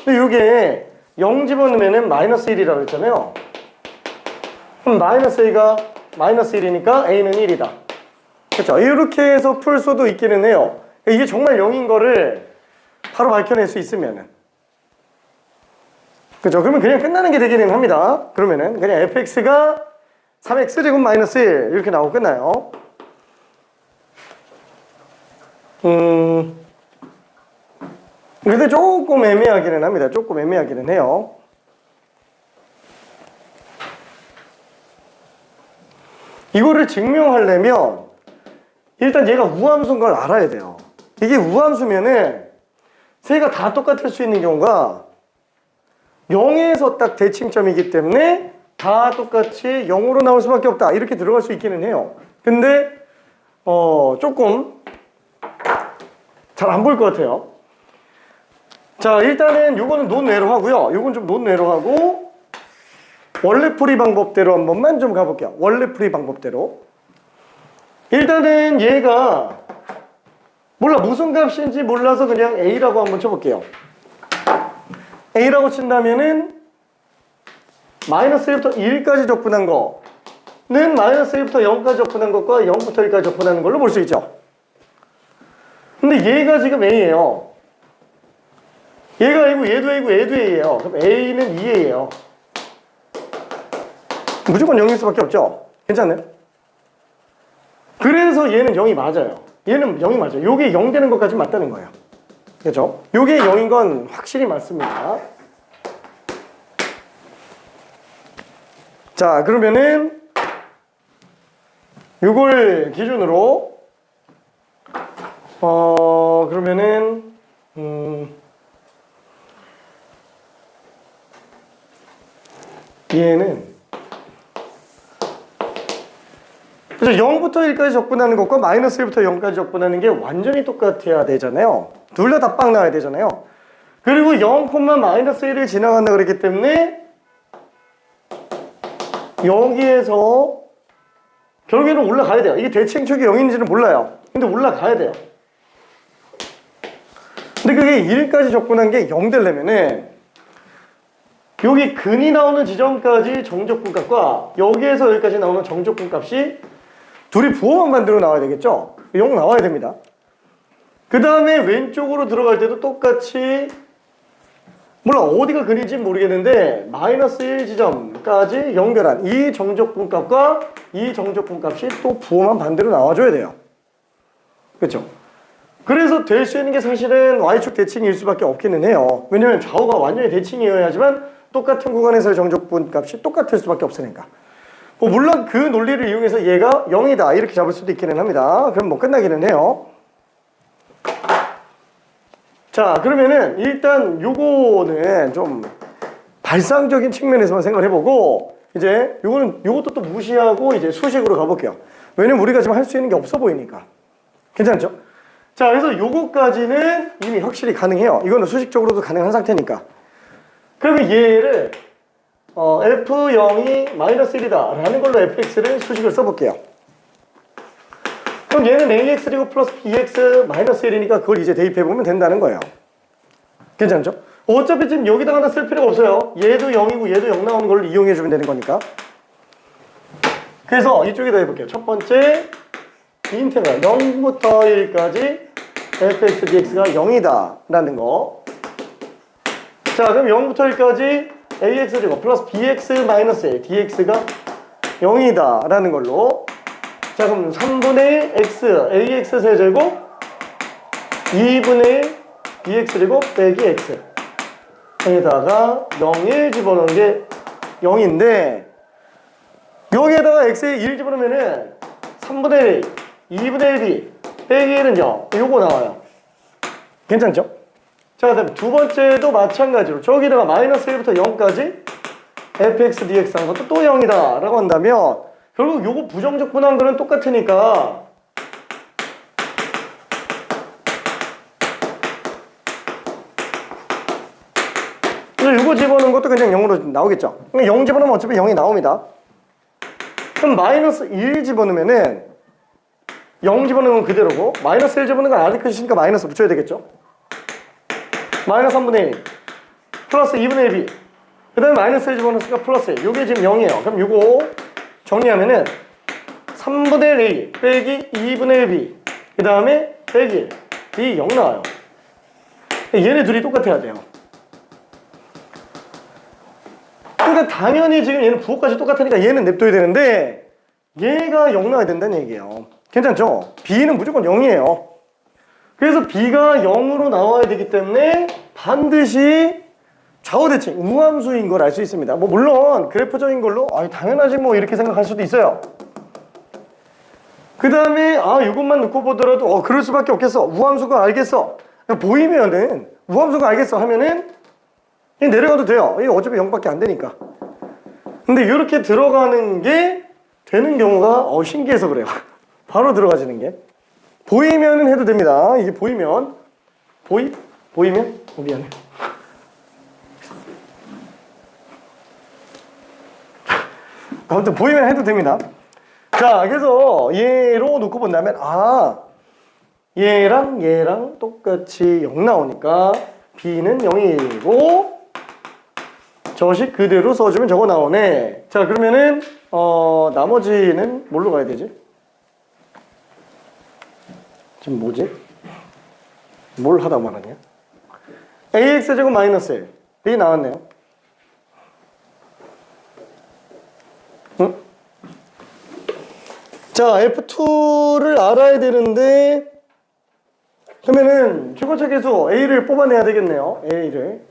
[SPEAKER 1] 근데 이게 0 집어넣으면 마이너스 1이라고 했잖아요. 그럼 마이너스 a가 마이너스 1이니까 a는 1이다. 그렇죠? 이렇게 해서 풀 수도 있기는 해요. 이게 정말 0인 거를 바로 밝혀낼 수 있으면은 그렇죠? 그러면 그냥 끝나는 게 되기는 합니다. 그러면은 그냥 fx가 3x제곱 마이너스 1 이렇게 나오고 끝나요. 근데 조금 애매하기는 합니다. 조금 애매하기는 해요. 이거를 증명하려면 일단 얘가 우함수인 걸 알아야 돼요. 이게 우함수면은 세가 다 똑같을 수 있는 경우가 0에서 딱 대칭점이기 때문에 다 똑같이 0으로 나올 수밖에 없다. 이렇게 들어갈 수 있기는 해요. 근데 조금 잘 안 보일 것 같아요. 자, 일단은 요거는 논외로 하고요. 요건 좀 논외로 하고 원래 풀이 방법대로 한 번만 좀 가볼게요. 원래 풀이 방법대로. 일단은 얘가 몰라 무슨 값인지 몰라서 그냥 A라고 한번 쳐볼게요. A라고 친다면은 마이너스 1부터 1까지 적분한 거는 마이너스 1부터 0까지 적분한 것과 0부터 1까지 적분하는 걸로 볼 수 있죠. 근데 얘가 지금 A예요. 얘가 A고 얘도 A고 얘도 A예요. 그럼 A는 2A예요. 무조건 0일 수밖에 없죠. 괜찮나요? 그래서 얘는 0이 맞아요. 얘는 0이 맞아요. 요게 0 되는 것까지 맞다는 거예요. 그렇죠? 요게 0인 건 확실히 맞습니다. 자, 그러면은 요걸 기준으로 그러면은 얘는 그래서 0부터 1까지 적분하는 것과 마이너스 1부터 0까지 적분하는 게 완전히 똑같아야 되잖아요. 둘 다 빵 나와야 되잖아요. 그리고 0, 마이너스 1을 지나간다 그랬기 때문에 여기에서 결국에는 올라가야 돼요. 이게 대칭축이 0인지는 몰라요. 근데 올라가야 돼요. 근데 그게 1까지 적분한 게 0 되려면은 여기 근이 나오는 지점까지 정적분값과 여기에서 여기까지 나오는 정적분값이 둘이 부호만 만들어 나와야 되겠죠? 0 나와야 됩니다. 그 다음에 왼쪽으로 들어갈 때도 똑같이 몰라 어디가 근인지 모르겠는데 마이너스 1 지점까지 연결한 이 정적분값과 이 정적분값이 또 부호만 반대로 나와줘야 돼요. 그렇죠? 그래서 될 수 있는 게 사실은 Y축 대칭일 수밖에 없기는 해요. 왜냐면 좌우가 완전히 대칭이어야지만 똑같은 구간에서의 정적분값이 똑같을 수밖에 없으니까. 뭐 물론 그 논리를 이용해서 얘가 0이다 이렇게 잡을 수도 있기는 합니다. 그럼 뭐 끝나기는 해요. 자, 그러면은 일단 요거는 좀 발상적인 측면에서만 생각을 해보고 이제 요것도 또 무시하고 이제 수식으로 가볼게요. 왜냐면 우리가 지금 할 수 있는 게 없어 보이니까. 괜찮죠? 자, 그래서 요거까지는 이미 확실히 가능해요. 이거는 수식적으로도 가능한 상태니까. 그러면 얘를 F0이 마이너스 1이다 라는 걸로 fx를 수식을 써볼게요. 그럼 얘는 ax리고 플러스 bx 마이너스 1이니까 그걸 이제 대입해보면 된다는 거예요. 괜찮죠? 어차피 지금 여기다가 하나 쓸 필요가 없어요. 얘도 0이고 얘도 0 나오는 걸 이용해주면 되는 거니까. 그래서 이쪽에다 해볼게요. 첫 번째 인테그랄 0부터 1까지 fx dx가 0이다 라는 거. 자, 그럼 0부터 1까지 ax제곱 플러스 bx 마이너스 a dx가 0이다 라는 걸로. 자, 그럼 3분의 1 x ax 세제곱 2분의 1 bx제곱 빼기 x 여기다가 0, 1 집어넣은 게 0인데 여기에다가 x에 1 집어넣으면은 3분의 1 2분의 1b 빼기 1은 0 요거 나와요. 괜찮죠? 자, 그다음 두 번째도 마찬가지로 저기다가 마이너스 1부터 0까지 fx dx 한 것도 또 0이다 라고 한다면 결국 요거 부정적분한 거는 똑같으니까 그래서 요거 집어넣은 것도 그냥 0으로 나오겠죠. 0 집어넣으면 어차피 0이 나옵니다. 그럼 마이너스 1 집어넣으면은 0 집어넣으면 그대로고 마이너스 1 집어넣는 건 아직 끝이니까 마이너스 붙여야 되겠죠. 마이너스 3분의 1 플러스 2분의 1b 그 다음에 마이너스 1 집어넣으니까 플러스 1 요게 지금 0이에요. 그럼 요거 정리하면은 3분의 1 a 빼기 2분의 1 b 그 다음에 빼기 1 b 0 나와요. 얘네 둘이 똑같아야 돼요. 그러니까 당연히 지금 얘는 부호까지 똑같으니까 얘는 냅둬야 되는데 얘가 0 나와야 된다는 얘기예요. 괜찮죠? b는 무조건 0이에요. 그래서 B가 0으로 나와야 되기 때문에 반드시 좌우대칭, 우함수인 걸 알 수 있습니다. 뭐 물론 그래프적인 걸로 당연하지 뭐 이렇게 생각할 수도 있어요. 그 다음에 이것만 놓고 보더라도 그럴 수밖에 없겠어. 우함수가 알겠어. 보이면은 우함수가 알겠어 하면은 그냥 내려가도 돼요. 이게 어차피 0밖에 안 되니까. 근데 이렇게 들어가는 게 되는 경우가 신기해서 그래요. 바로 들어가지는 게. 보이면은 해도 됩니다. 이게 보이면 보이면 미안해. 아무튼 보이면 해도 됩니다. 자, 그래서 얘로 놓고 본다면 얘랑 똑같이 0 나오니까 B는 0이고 저식 그대로 써주면 저거 나오네. 자, 그러면은 나머지는 뭘로 가야 되지? 지금 뭐지? 뭘 하다 말았냐? AX제곱 마이너스 1 이게 나왔네요. 응? 자, F2를 알아야 되는데 그러면은 최고차 계수 A를 뽑아내야 되겠네요. A를.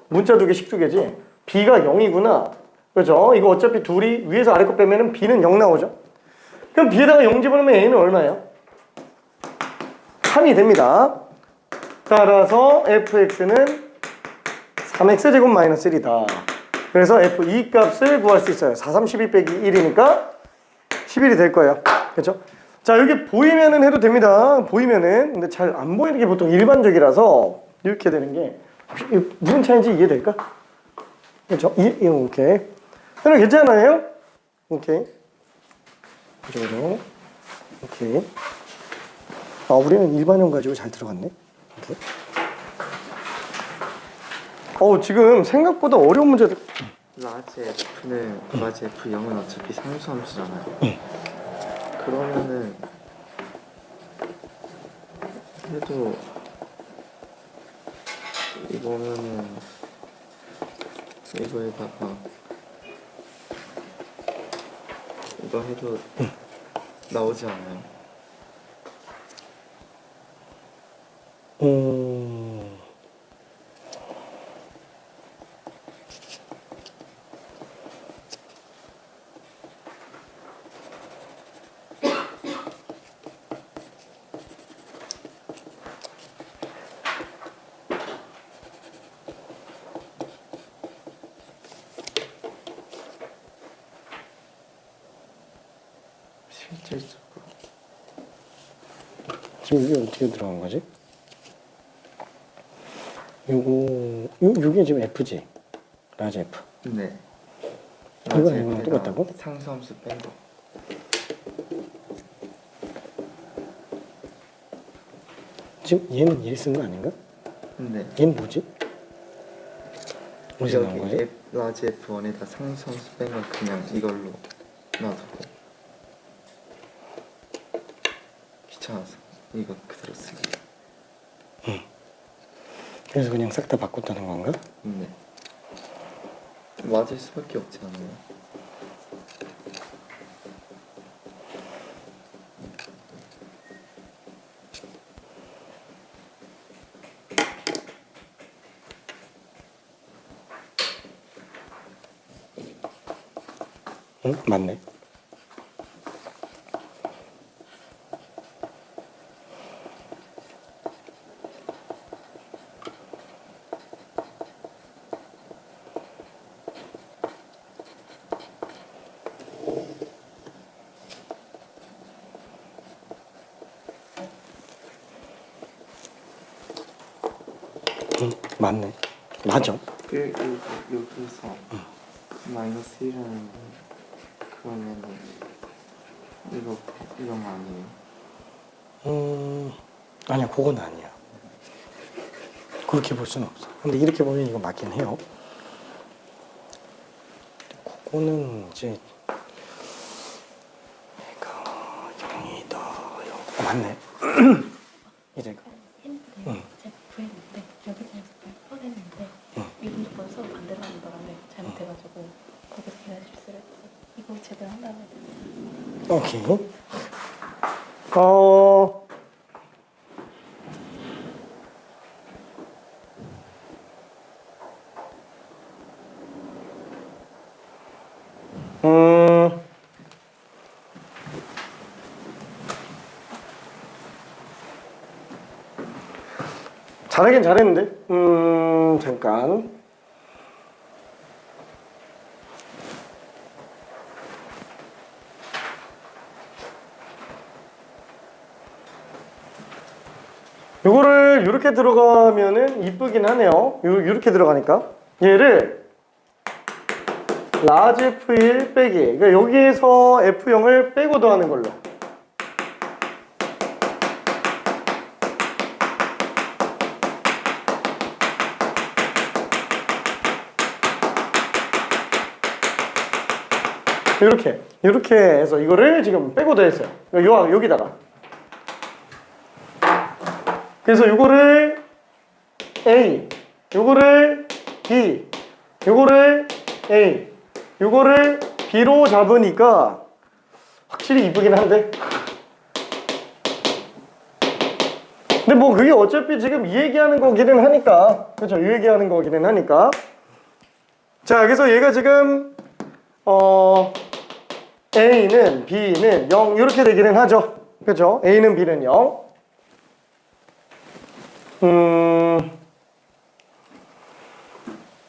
[SPEAKER 1] 문자 2개, 식 2개지. B가 0이구나. 그렇죠? 이거 어차피 둘이 위에서 아래 거 빼면은 B는 0 나오죠. 그럼 B에다가 0 집어넣으면 A는 얼마예요? 3이 됩니다. 따라서 fx는 3x 제곱 마이너스 1이다. 그래서 f2 값을 구할 수 있어요. 4, 3, 12 빼기 1이니까 11이 될 거예요. 그렇죠? 자, 여기 보이면은 해도 됩니다. 보이면은. 근데 잘 안 보이는 게 보통 일반적이라서 이렇게 되는 게 혹시 무슨 차이인지 이해될까? 그렇죠? 오케이. 그럼 괜찮아요? 오케이. 그죠? 오케이. 우리는 일반형 가지고 잘 들어갔네. 오케이. 지금 생각보다 어려운 문제들.
[SPEAKER 2] 라지 F0은 어차피 상수함수잖아요. 그러면은 해도 이거면은 이거에다가 이거 해도 나오지 않아요? 실질적으로
[SPEAKER 1] 지금 이게 어떻게 들어간 거지? 요게 지금 F지? 라지 F.
[SPEAKER 2] 네.
[SPEAKER 1] 이거랑 똑같다고?
[SPEAKER 2] 상수함수 뺀 거.
[SPEAKER 1] 지금 얘는 1 쓴 거 아닌가?
[SPEAKER 2] 네.
[SPEAKER 1] 얘는 뭐지? 어디서 나온 거지?
[SPEAKER 2] 라지 F1에다 상수함수 뺀 건 그냥 이걸로 놔두고 귀찮아서 이거 그대로 쓰기.
[SPEAKER 1] 그래서 그냥 싹 다 바꿨다는 건가?
[SPEAKER 2] 네. 맞을 수밖에 없지 않나요?
[SPEAKER 1] 응? 맞네. 맞네. 맞아.
[SPEAKER 2] 여기서 마이너스 1은 그러면은 이런 거 아니에요?
[SPEAKER 1] 아니야, 그건 아니야. 그렇게 볼 수는 없어. 근데 이렇게 보면 이거 맞긴 해요. 그거는 이제 얘가 0이다. 맞네. 이제가.
[SPEAKER 3] 응. 제가 구했는데 여기서 연습을 꺼냈는데 이 무조건 수업 반대로 하는 바람에 잘못해가지고 거기서 제가 실수를 했어. 이거 제대로 한다고 해야 되나?
[SPEAKER 1] 오케이. 잘하긴 잘했는데. 잠깐. 요거를 이렇게 들어가면은 이쁘긴 하네요. 요렇게 들어가니까. 얘를 라지 F1 빼기. 그러니까 여기에서 F0을 빼고 더하는 걸로. 이렇게 해서 이거를 지금 빼고 더했어요. 여기다가. 그래서 요거를 A, 요거를 B, 요거를 A, 요거를 B로 잡으니까 확실히 이쁘긴 한데. 근데 뭐 그게 어차피 지금 이 얘기하는 거기는 하니까. 그렇죠? 이 얘기하는 거기는 하니까. 자, 그래서 얘가 지금 A는 B는 0 이렇게 되기는 하죠. 그렇죠? A는 B는 0.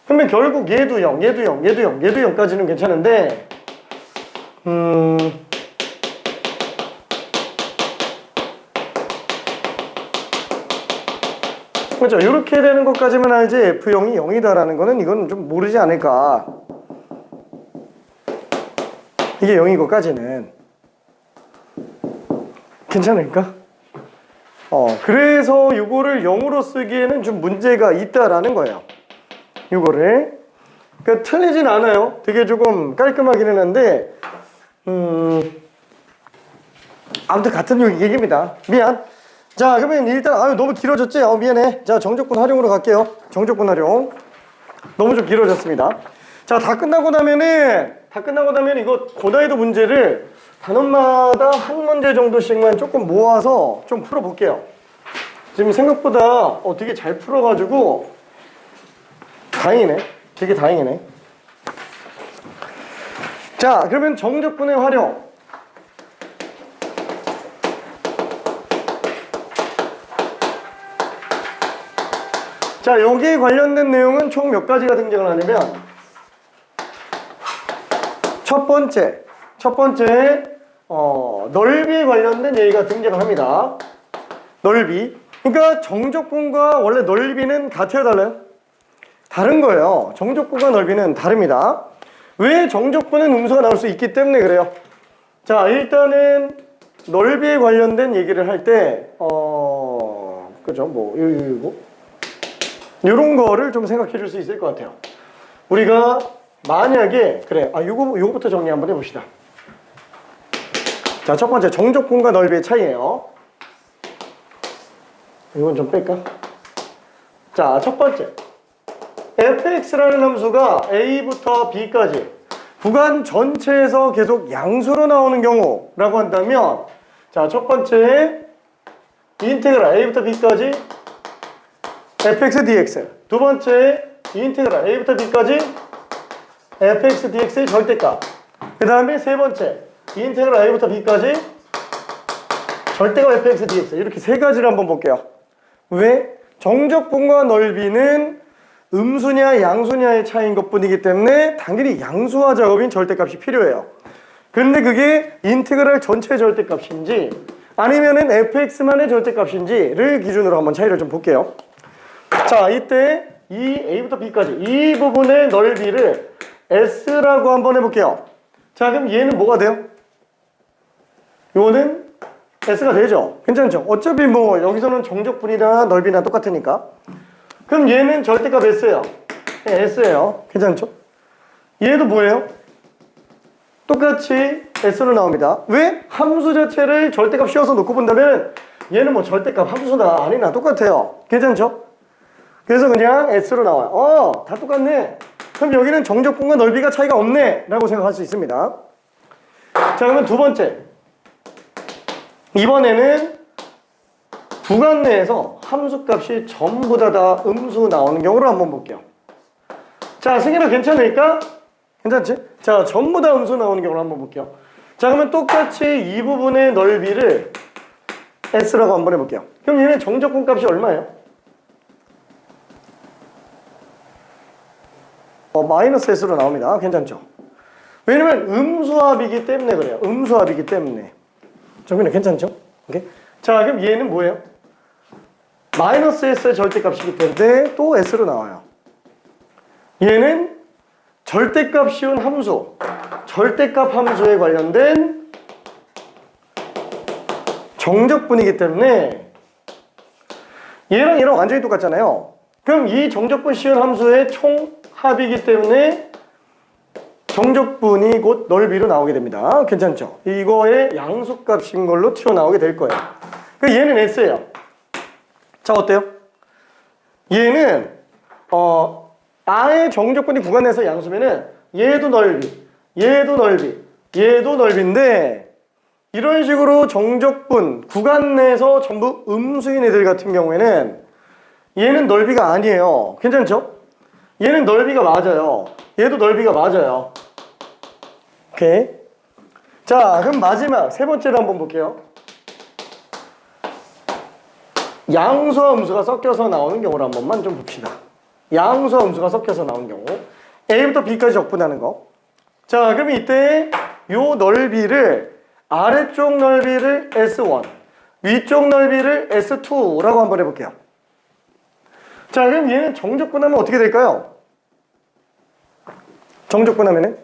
[SPEAKER 1] 그러면 결국 얘도 0, 얘도 0, 얘도 0, 얘도 0까지는 괜찮은데 그렇죠? 이렇게 되는 것까지만 알지 F0이 0이다라는 거는 이건 좀 모르지 않을까. 이게 0인 것까지는 괜찮을까? 그래서 이거를 0으로 쓰기에는 좀 문제가 있다라는 거예요. 이거를. 그러니까 틀리진 않아요. 되게 조금 깔끔하기는 한데, 아무튼 같은 얘기입니다. 미안. 자, 그러면 일단, 너무 길어졌지? 미안해. 자, 정적분 활용으로 갈게요. 정적분 활용. 너무 좀 길어졌습니다. 자, 다 끝나고 나면은 이거 고난이도 문제를 단원마다 한 문제 정도씩만 조금 모아서 좀 풀어볼게요. 지금 생각보다 되게 잘 풀어가지고 다행이네. 되게 다행이네. 자, 그러면 정적분의 활용. 자, 여기에 관련된 내용은 총 몇 가지가 등장을 하냐면 첫 번째 넓이에 관련된 얘기가 등장을 합니다. 넓이. 그러니까 정적분과 원래 넓이는 같아요, 달라요? 다른 거예요. 정적분과 넓이는 다릅니다. 왜? 정적분은 음수가 나올 수 있기 때문에 그래요. 자, 일단은 넓이에 관련된 얘기를 할 때 그죠? 뭐 이런 거를 좀 생각해 줄 수 있을 것 같아요. 우리가 만약에 요거부터 정리 한번 해봅시다. 자, 첫 번째 정적분과 넓이의 차이예요. 이건 좀 뺄까? 자, 첫 번째 fx라는 함수가 a부터 b까지 구간 전체에서 계속 양수로 나오는 경우라고 한다면, 자, 첫 번째 인테그랄 a부터 b까지 fx dx, 두 번째 인테그랄 a부터 b까지 fx dx의 절대값, 그 다음에 세 번째 인테그랄 a부터 b까지 절대값 fx dx. 이렇게 세 가지를 한번 볼게요. 왜? 정적분과 넓이는 음수냐 양수냐의 차이인 것뿐이기 때문에 당연히 양수화 작업인 절대값이 필요해요. 근데 그게 인테그랄 전체 절대값인지 아니면은 fx만의 절대값인지를 기준으로 한번 차이를 좀 볼게요. 자, 이때 이 a부터 b까지 이 부분의 넓이를 s라고 한번 해볼게요. 자, 그럼 얘는 뭐가 돼요? 요거는 s가 되죠? 괜찮죠? 어차피 뭐 여기서는 정적분이나 넓이나 똑같으니까. 그럼 얘는 절대값 s예요. 네, s예요. 괜찮죠? 얘도 뭐예요? 똑같이 s로 나옵니다. 왜? 함수 자체를 절대값 씌워서 놓고 본다면 얘는 뭐 절대값 함수나 아니나 똑같아요. 괜찮죠? 그래서 그냥 s로 나와요. 다 똑같네. 그럼 여기는 정적분과 넓이가 차이가 없네 라고 생각할 수 있습니다. 자, 그러면 두 번째 이번에는 구간 내에서 함수값이 전부 다 음수 나오는 경우를 한번 볼게요. 자, 승희는 괜찮으니까? 괜찮지? 자, 전부 다 음수 나오는 경우를 한번 볼게요. 자, 그러면 똑같이 이 부분의 넓이를 S라고 한번 해볼게요. 그럼 얘는 정적분 값이 얼마예요? 마이너스 S로 나옵니다. 괜찮죠? 왜냐면 음수합이기 때문에 그래요. 음수합이기 때문에. 정민이 괜찮죠? 오케이. 자, 그럼 얘는 뭐예요? 마이너스 S의 절대값이기 때문에 또 S로 나와요. 얘는 절대값 씌운 함수, 절대값 함수에 관련된 정적분이기 때문에 얘랑 얘랑 완전히 똑같잖아요. 그럼 이 정적분 씌운 함수의 총합이기 때문에 정적분이 곧 넓이로 나오게 됩니다. 괜찮죠? 이거의 양수값인 걸로 튀어나오게 될 거예요. 그럼 얘는 S예요. 자, 어때요? 얘는 아예 정적분이 구간 내에서 양수면은 얘도 넓이, 얘도 넓이, 얘도 넓이인데 이런 식으로 정적분 구간 내에서 전부 음수인 애들 같은 경우에는 얘는 넓이가 아니에요. 괜찮죠? 얘는 넓이가 맞아요. 얘도 넓이가 맞아요. 오케이. 자, 그럼 마지막 세 번째로 한번 볼게요. 양수와 음수가 섞여서 나오는 경우를 한 번만 좀 봅시다. 양수와 음수가 섞여서 나오는 경우 A부터 B까지 적분하는 거. 자, 그럼 이때 요 넓이를 아래쪽 넓이를 S1 위쪽 넓이를 S2라고 한번 해볼게요. 자, 그럼 얘는 정적분하면 어떻게 될까요? 정적분하면은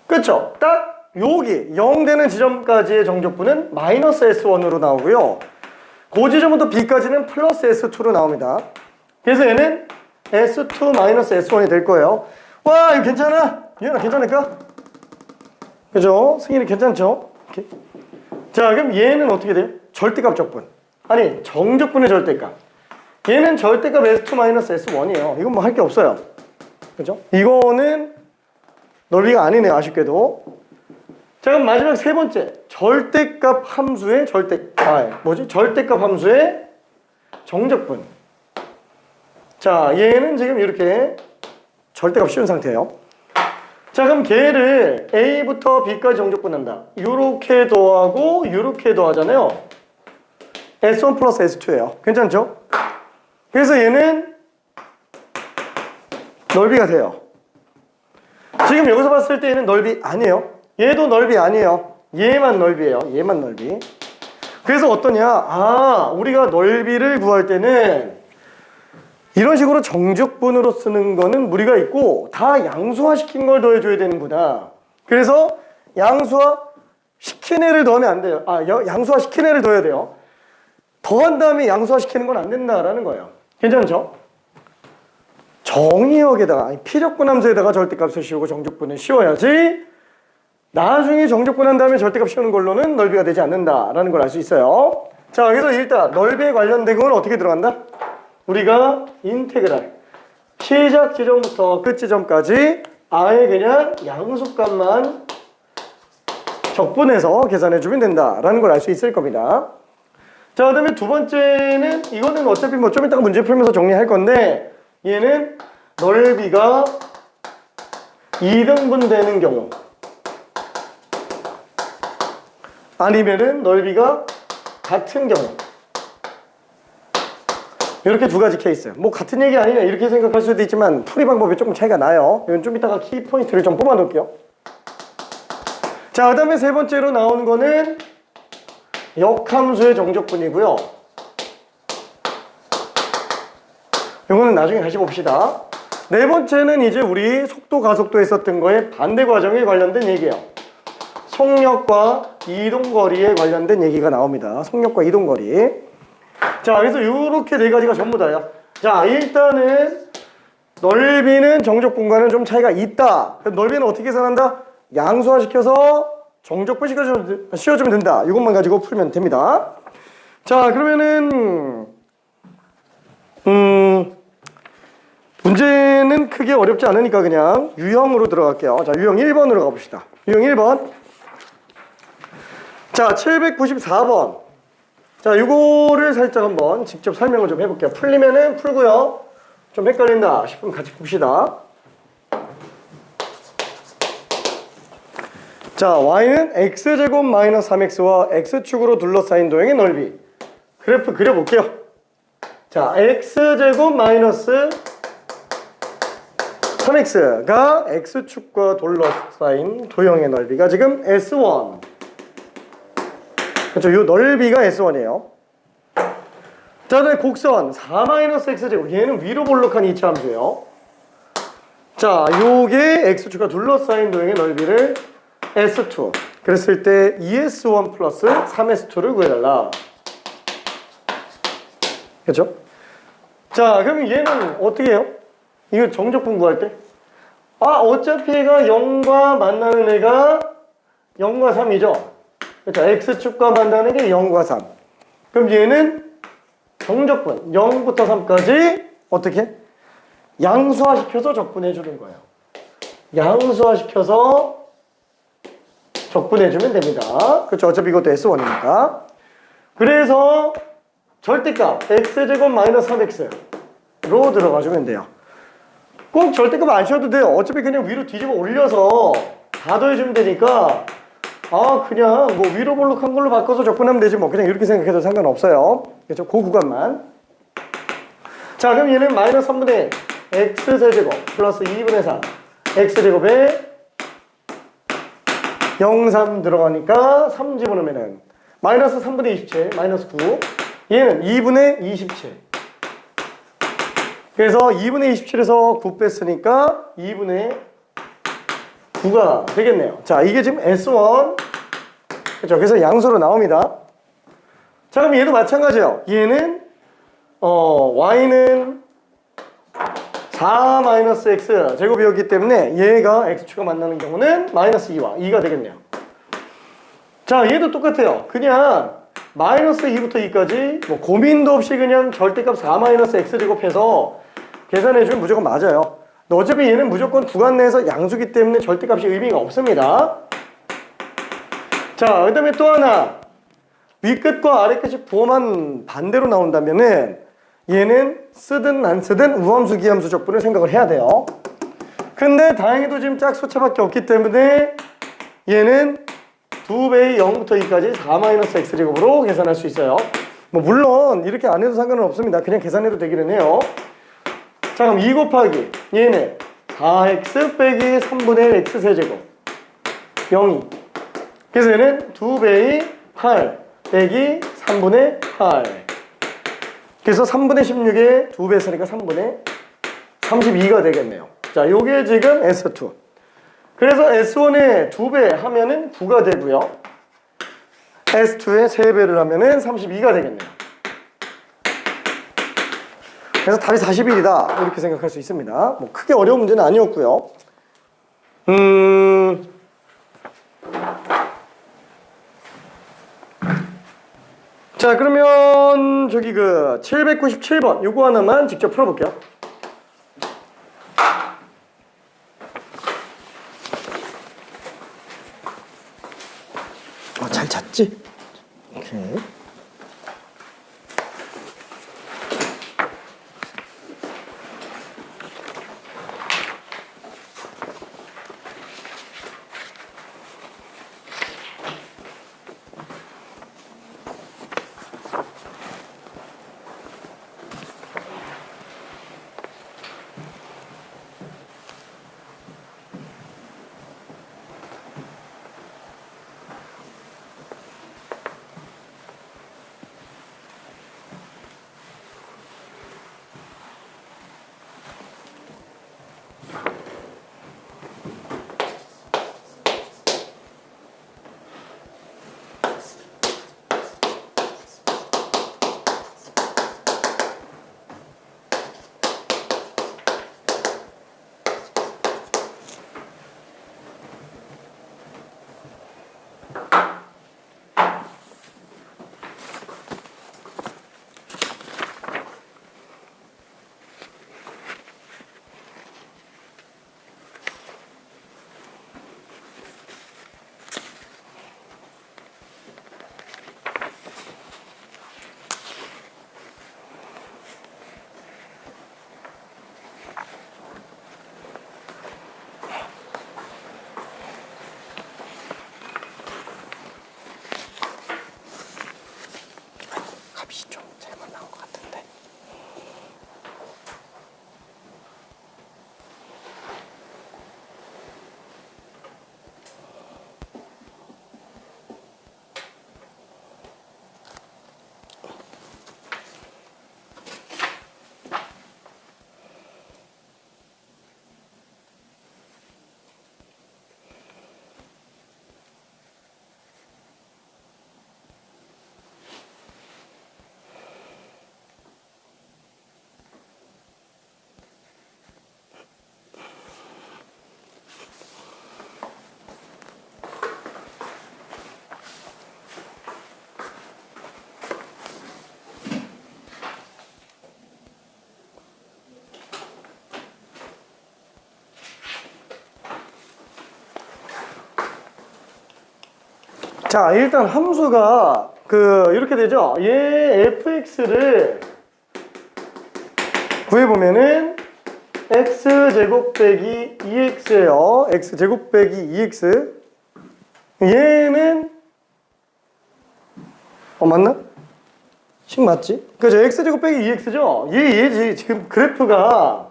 [SPEAKER 1] 그쵸? 딱 여기 0 되는 지점까지의 정적분은 마이너스 S1으로 나오고요. 그 지점부터 B까지는 플러스 S2로 나옵니다. 그래서 얘는 S2 마이너스 S1이 될 거예요. 와, 이거 괜찮아? 유연아 괜찮을까? 그죠? 승인이 괜찮죠? 오케이. 자, 그럼 얘는 어떻게 돼요? 절대값 적분. 아니, 정적분의 절대값. 얘는 절대값 S2 마이너스 S1이에요. 이건 뭐 할 게 없어요. 그죠? 이거는 넓이가 아니네요. 아쉽게도. 자, 그럼 마지막 세 번째. 절대값 함수의 절대값 함수의 정적분. 자, 얘는 지금 이렇게 절대값 씌운 상태예요. 자, 그럼 걔를 A부터 B까지 정적분한다. 요렇게 더하고 요렇게 더하잖아요. S1 플러스 S2예요. 괜찮죠? 그래서 얘는 넓이가 돼요. 지금 여기서 봤을 때 얘는 넓이 아니에요. 얘도 넓이 아니에요. 얘만 넓이에요. 얘만 넓이. 그래서 어떠냐? 우리가 넓이를 구할 때는 이런 식으로 정적분으로 쓰는 거는 무리가 있고 다 양수화 시킨 걸 더해줘야 되는구나. 그래서 양수화 시킨 애를 더하면 안 돼요. 양수화 시킨 애를 더해야 돼요. 더한 다음에 양수화 시키는 건 안 된다라는 거예요. 괜찮죠? 정의역에다가 피적분 함수에다가 절대값을 씌우고 정적분을 씌워야지 나중에 정적분 한 다음에 절대값 씌우는 걸로는 넓이가 되지 않는다라는 걸 알 수 있어요. 자, 그래서 일단 넓이에 관련된 건 어떻게 들어간다? 우리가 인테그랄 시작 지점부터 끝 지점까지 아예 그냥 양수값만 적분해서 계산해주면 된다라는 걸 알 수 있을 겁니다. 자, 그 다음에 두 번째는 이거는 어차피 뭐 좀 이따가 문제 풀면서 정리할 건데 얘는 넓이가 2등분 되는 경우 아니면은 넓이가 같은 경우 이렇게 두 가지 케이스. 뭐 같은 얘기 아니냐 이렇게 생각할 수도 있지만 풀이 방법이 조금 차이가 나요. 이건 좀 이따가 키포인트를 좀 뽑아 놓을게요. 자, 그 다음에 세 번째로 나오는 거는 역함수의 정적분이고요. 이거는 나중에 다시 봅시다. 네 번째는 이제 우리 속도 가속도 했었던 거에 반대 과정에 관련된 얘기예요. 속력과 이동거리에 관련된 얘기가 나옵니다. 속력과 이동거리. 자, 그래서 이렇게 네 가지가 전부 다야. 자, 일단은 넓이는 정적분과는 좀 차이가 있다. 그럼 넓이는 어떻게 계산한다? 양수화 시켜서 정적분 씌워주면 된다. 이것만 가지고 풀면 됩니다. 자, 그러면은 문제는 크게 어렵지 않으니까 그냥 유형으로 들어갈게요. 자, 유형 1번으로 가봅시다. 유형 1번. 자, 794번. 자, 요거를 살짝 한번 직접 설명을 좀 해볼게요. 풀리면은 풀고요. 좀 헷갈린다 싶으면 같이 봅시다. 자, y는 x제곱 마이너스 3x와 x축으로 둘러싸인 도형의 넓이. 그래프 그려볼게요. 자, x제곱 마이너스 3x가 x축과 둘러싸인 도형의 넓이가 지금 S1. 그렇죠. 이 넓이가 S1이에요. 자, 다음에 곡선 4-x제곱. 얘는 위로 볼록한 이차함수예요. 자, 요게 x축과 둘러싸인 도형의 넓이를 S2. 그랬을 때 2S1 플러스 3S2를 구해달라. 그렇죠? 자, 그럼 얘는 어떻게 해요? 이거 정적분 구할 때? 아, 어차피 얘가 0과 만나는 애가 0과 3이죠? 그렇죠? X축과 만나는 게 0과 3. 그럼 얘는 정적분 0부터 3까지 어떻게? 양수화시켜서 적분해주는 거예요. 양수화시켜서 적분해주면 됩니다. 그렇죠? 어차피 이것도 S1이니까. 그래서 절대값 X제곱 마이너스 3X로 들어가주면 돼요. 꼭 절대값 안 씌워도 돼요. 어차피 그냥 위로 뒤집어 올려서 다 더해주면 되니까 아, 그냥 뭐 위로 볼록한 걸로 바꿔서 적분하면 되지 뭐. 그냥 이렇게 생각해도 상관없어요. 그렇죠? 그 구간만. 자, 그럼 얘는 마이너스 3분의 x세제곱 플러스 2분의 3 x제곱에 0, 3 들어가니까 3 집어넣으면은 마이너스 3분의 27 마이너스 9. 얘는 2분의 27. 그래서 2분의 27에서 9 뺐으니까 2분의 9가 되겠네요. 자, 이게 지금 S1. 그렇죠? 그래서 양수로 나옵니다. 자, 그럼 얘도 마찬가지예요. 얘는 y는 4-x 제곱이었기 때문에 얘가 x축과 만나는 경우는 마이너스 2와 2가 되겠네요. 자, 얘도 똑같아요. 그냥 마이너스 2부터 2까지 뭐 고민도 없이 그냥 절대값 4-x 제곱해서 계산해주면 무조건 맞아요. 어차피 얘는 무조건 구간 내에서 양수기 때문에 절대값이 의미가 없습니다. 자, 그 다음에 또 하나. 윗끝과 아래끝이 부호만 반대로 나온다면은 얘는 쓰든 안 쓰든 우함수 기함수 적분을 생각을 해야 돼요. 근데 다행히도 지금 짝수차밖에 없기 때문에 얘는 2배의 0부터 2까지 4-x제곱으로 계산할 수 있어요. 뭐 물론 이렇게 안 해도 상관은 없습니다. 그냥 계산해도 되기는 해요. 자, 그럼 2 곱하기 얘는 4x 빼기 3분의 x세제곱 0이. 그래서 얘는 2배의 8 빼기 3분의 8. 그래서 3분의 16에 2배 쓰니까 3분의 32가 되겠네요. 자, 요게 지금 S2. 그래서 S1에 2배 하면은 9가 되고요. S2에 3배를 하면은 32가 되겠네요. 그래서 답이 41이다. 이렇게 생각할 수 있습니다. 뭐 크게 어려운 문제는 아니었고요. 자, 그러면 저기 그 797번 요거 하나만 직접 풀어볼게요. 잘 잤지? 오케이. 자, 일단 함수가 이렇게 되죠. 얘 fx를 구해보면은 x제곱 빼기 2x예요. x제곱 빼기 2x. 얘는 맞나? 식 맞지? 그죠? x제곱 빼기 2x죠? 얘지. 지금 그래프가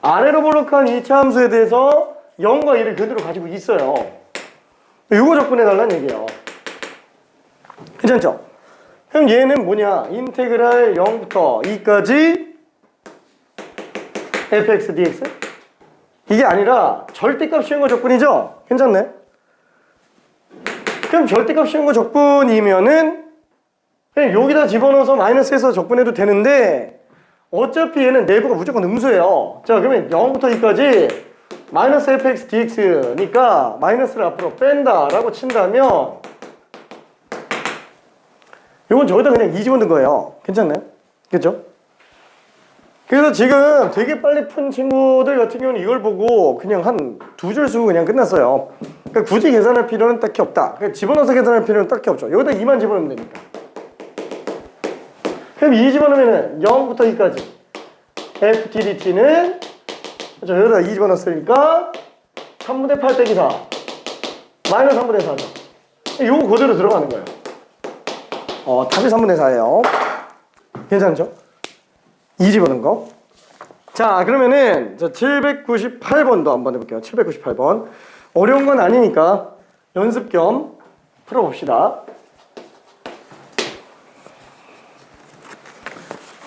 [SPEAKER 1] 아래로 볼록한 2차 함수에 대해서 0과 1을 그대로 가지고 있어요. 이거 접근해달라는 얘기예요. 괜찮죠? 그럼 얘는 뭐냐? 인테그랄 0부터 2까지 fx dx? 이게 아니라 절대값 씌운 거 적분이죠? 괜찮네? 그럼 절대값 씌운 거 적분이면은 그냥 여기다 집어넣어서 마이너스해서 적분해도 되는데 어차피 얘는 내부가 무조건 음수예요. 자, 그러면 0부터 2까지 마이너스 fx dx니까 마이너스를 앞으로 뺀다라고 친다면 이건 저기다 그냥 2 집어넣은 거예요. 괜찮나요? 그렇죠? 그래서 지금 되게 빨리 푼 친구들 같은 경우는 이걸 보고 그냥 한 2줄 쓰고 그냥 끝났어요. 그러니까 굳이 계산할 필요는 딱히 없다. 그러니까 집어넣어서 계산할 필요는 딱히 없죠. 여기다 2만 집어넣으면 되니까. 그럼 2 집어넣으면 0부터 2까지 ft dt는 여기다 2 집어넣었으니까 3분의 8 빼기 4 마이너스 3분의 4죠. 이거 그대로 들어가는 거예요. 답이 3분의 4예요. 괜찮죠? 2 집어넣은 거. 자, 그러면은 798번도 한번 해볼게요. 798번. 어려운 건 아니니까 연습 겸 풀어봅시다.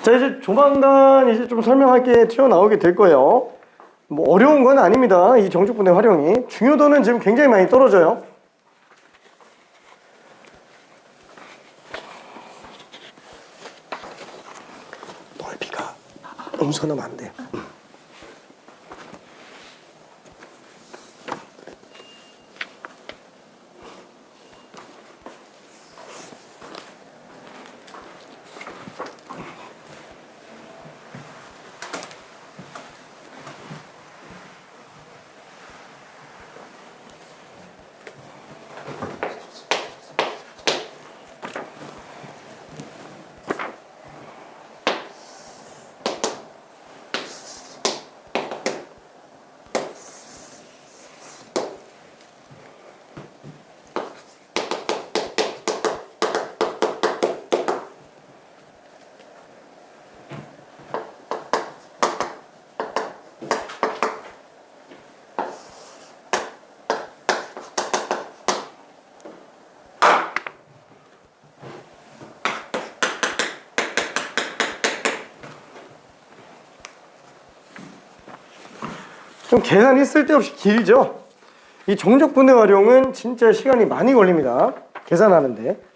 [SPEAKER 1] 자, 이제 조만간 이제 좀 설명할 게 튀어나오게 될 거예요. 뭐 어려운 건 아닙니다. 이 정적분의 활용이. 중요도는 지금 굉장히 많이 떨어져요. 넓이가 음수가 넣으면 안 돼. 좀 계산이 쓸데없이 길죠? 이 정적분의 활용은 진짜 시간이 많이 걸립니다. 계산하는데.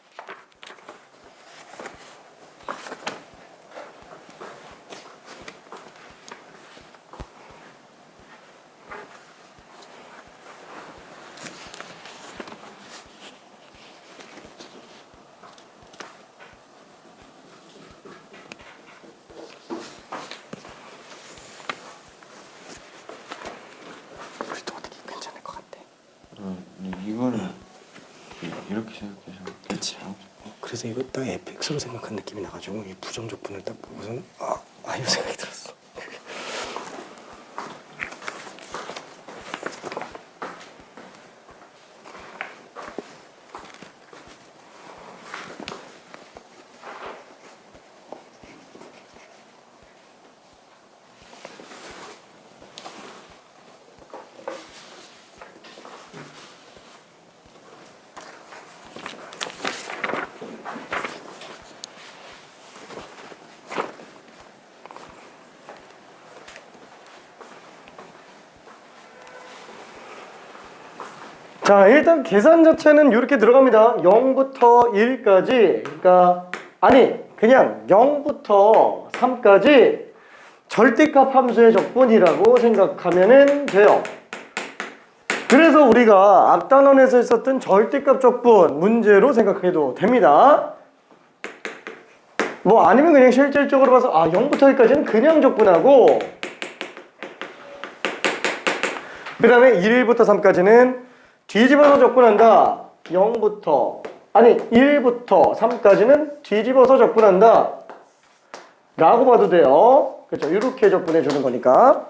[SPEAKER 2] 이거를 이렇게 생각해서
[SPEAKER 1] 그치. 그래서 이거 딱 fx로 생각한 느낌이 나가지고 이 부정적분을 딱 보고서는 이 생각이 들었어. 자, 일단 계산 자체는 이렇게 들어갑니다. 0부터 1까지, 그냥 0부터 3까지 절대값 함수의 적분이라고 생각하면 돼요. 그래서 우리가 앞단원에서 했었던 절대값 적분 문제로 생각해도 됩니다. 뭐 아니면 그냥 실질적으로 봐서 0부터 1까지는 그냥 적분하고 그 다음에 1부터 3까지는 뒤집어서 적분한다. 0부터 아니 1부터 3까지는 뒤집어서 적분한다 라고 봐도 돼요. 그렇죠? 이렇게 적분해 주는 거니까.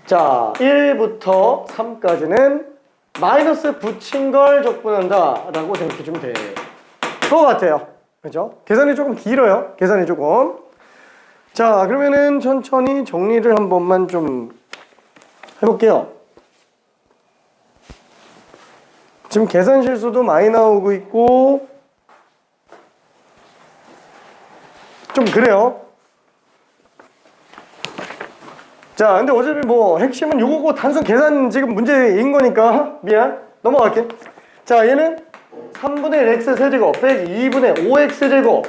[SPEAKER 1] 자, 1부터 3까지는 마이너스 붙인 걸 적분한다 라고 생각해 주면 될 것 같아요. 그렇죠? 계산이 조금 길어요. 계산이 조금. 자, 그러면은 천천히 정리를 한 번만 좀 해볼게요. 지금 계산 실수도 많이 나오고 있고 좀 그래요. 자, 근데 어차피 뭐 핵심은 요거고 단순 계산 지금 문제인 거니까 미안 넘어갈게. 자, 얘는 3분의 1 x 세제곱 빼기 2분의 5x 제곱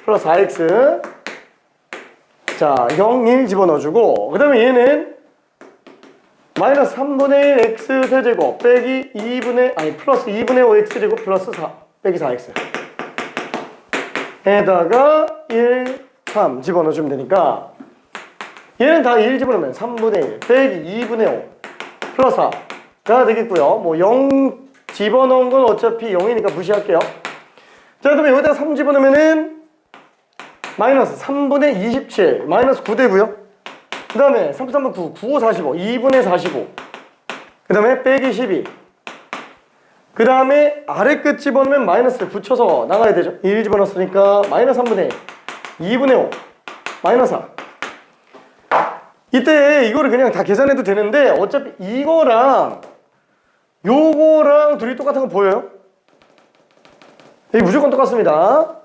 [SPEAKER 1] 플러스 4x. 자, 0, 1 집어넣어주고 그 다음에 얘는 마이너스 3분의 1 x 세제곱 빼기 2분의 아니 플러스 2분의 5x 제곱 플러스 4 빼기 4x 에다가 1, 3 집어넣어주면 되니까 얘는 다 1 집어넣으면 3분의 1 빼기 2분의 5 플러스 4가 되겠고요. 뭐 0 집어넣은 건 어차피 0이니까 무시할게요. 자, 그 다음에 여기다가 3 집어넣으면은 마이너스 3분의 27 마이너스 9 되고요. 그 다음에 3, 3, 9, 9, 5, 45 2분의 45 그 다음에 빼기 12 그 다음에 아래 끝 집어넣으면 마이너스를 붙여서 나가야 되죠. 1 집어넣었으니까 마이너스 3분의 1 2분의 5 마이너스 4 이때 이거를 그냥 다 계산해도 되는데 어차피 이거랑 요거랑 둘이 똑같은 거 보여요? 이 무조건 똑같습니다.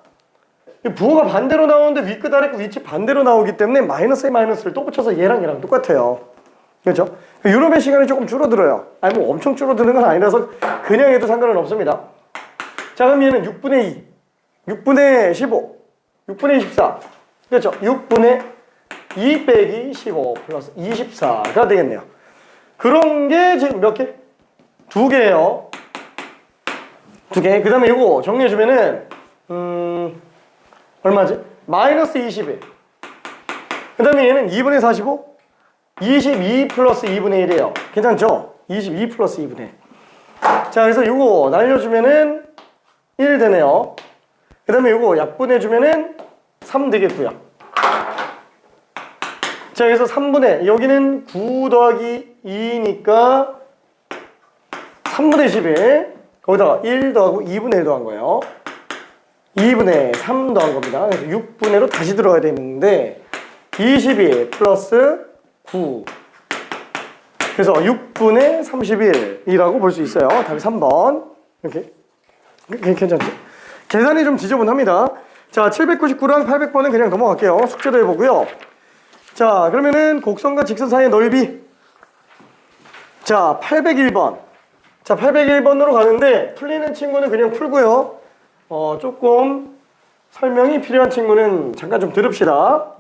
[SPEAKER 1] 부호가 반대로 나오는데 위끝 아래끝 위치 반대로 나오기 때문에 마이너스에 마이너스를 또 붙여서 얘랑 똑같아요. 그렇죠? 유럽의 시간이 조금 줄어들어요. 아니 뭐 엄청 줄어드는 건 아니라서 그냥 해도 상관은 없습니다. 자, 그럼 얘는 6분의 2 6분의 15 6분의 24 그렇죠? 6분의 2 빼기 15 플러스 24가 되겠네요. 그런 게 지금 몇 개? 2개예요. 2개. 그 다음에 이거 정리해주면은 얼마지? 마이너스 21 그 다음에 얘는 2분의 45 22 플러스 2분의 1이에요. 괜찮죠? 22 플러스 2분의 1. 자, 그래서 이거 날려주면은 1 되네요. 그 다음에 이거 약분해주면은 3 되겠고요. 자, 그래서 3분의 여기는 9 더하기 2니까 3분의 11 거기다가 1 더하고 2분의 1 더한 거예요. 2분의 3 더한 겁니다. 그래서 6분의 1로 다시 들어가야 되는데 22 플러스 9 그래서 6분의 31이라고 볼 수 있어요. 답이 3번. 이렇게 괜찮죠? 계산이 좀 지저분합니다. 자, 799랑 800번은 그냥 넘어갈게요. 숙제도 해보고요. 자, 그러면은 곡선과 직선 사이의 넓이. 자, 801번. 자, 801번으로 가는데 풀리는 친구는 그냥 풀고요. 조금 설명이 필요한 친구는 잠깐 좀 들읍시다.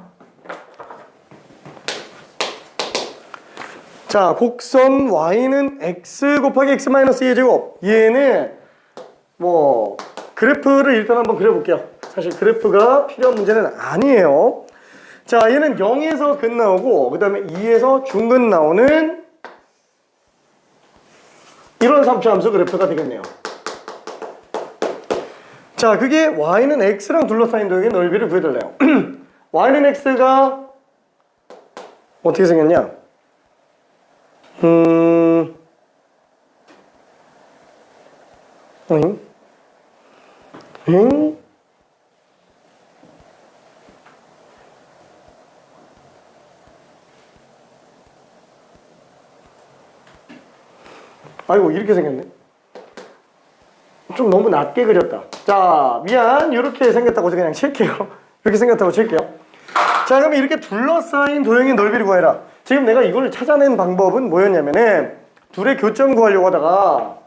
[SPEAKER 1] 자, 곡선 y는 x 곱하기 x 마이너스 2의 제곱. 얘는 뭐 그래프를 일단 한번 그려볼게요. 사실 그래프가 필요한 문제는 아니에요. 자, 얘는 0에서 근 나오고 그 다음에 2에서 중근 나오는 이런 삼차함수 그래프가 되겠네요. 자, 그게 y는 x랑 둘러싸인 도형의 넓이를 구해달래요. y는 x가 어떻게 생겼냐? 아이고, 이렇게 생겼네. 좀 너무 낮게 그렸다. 자, 미안. 이렇게 생겼다고 그냥 칠게요. 이렇게 생겼다고 칠게요. 자, 그러면 이렇게 둘러싸인 도형의 넓이를 구해라. 지금 내가 이걸 찾아낸 방법은 뭐였냐면은 둘의 교점 구하려고 하다가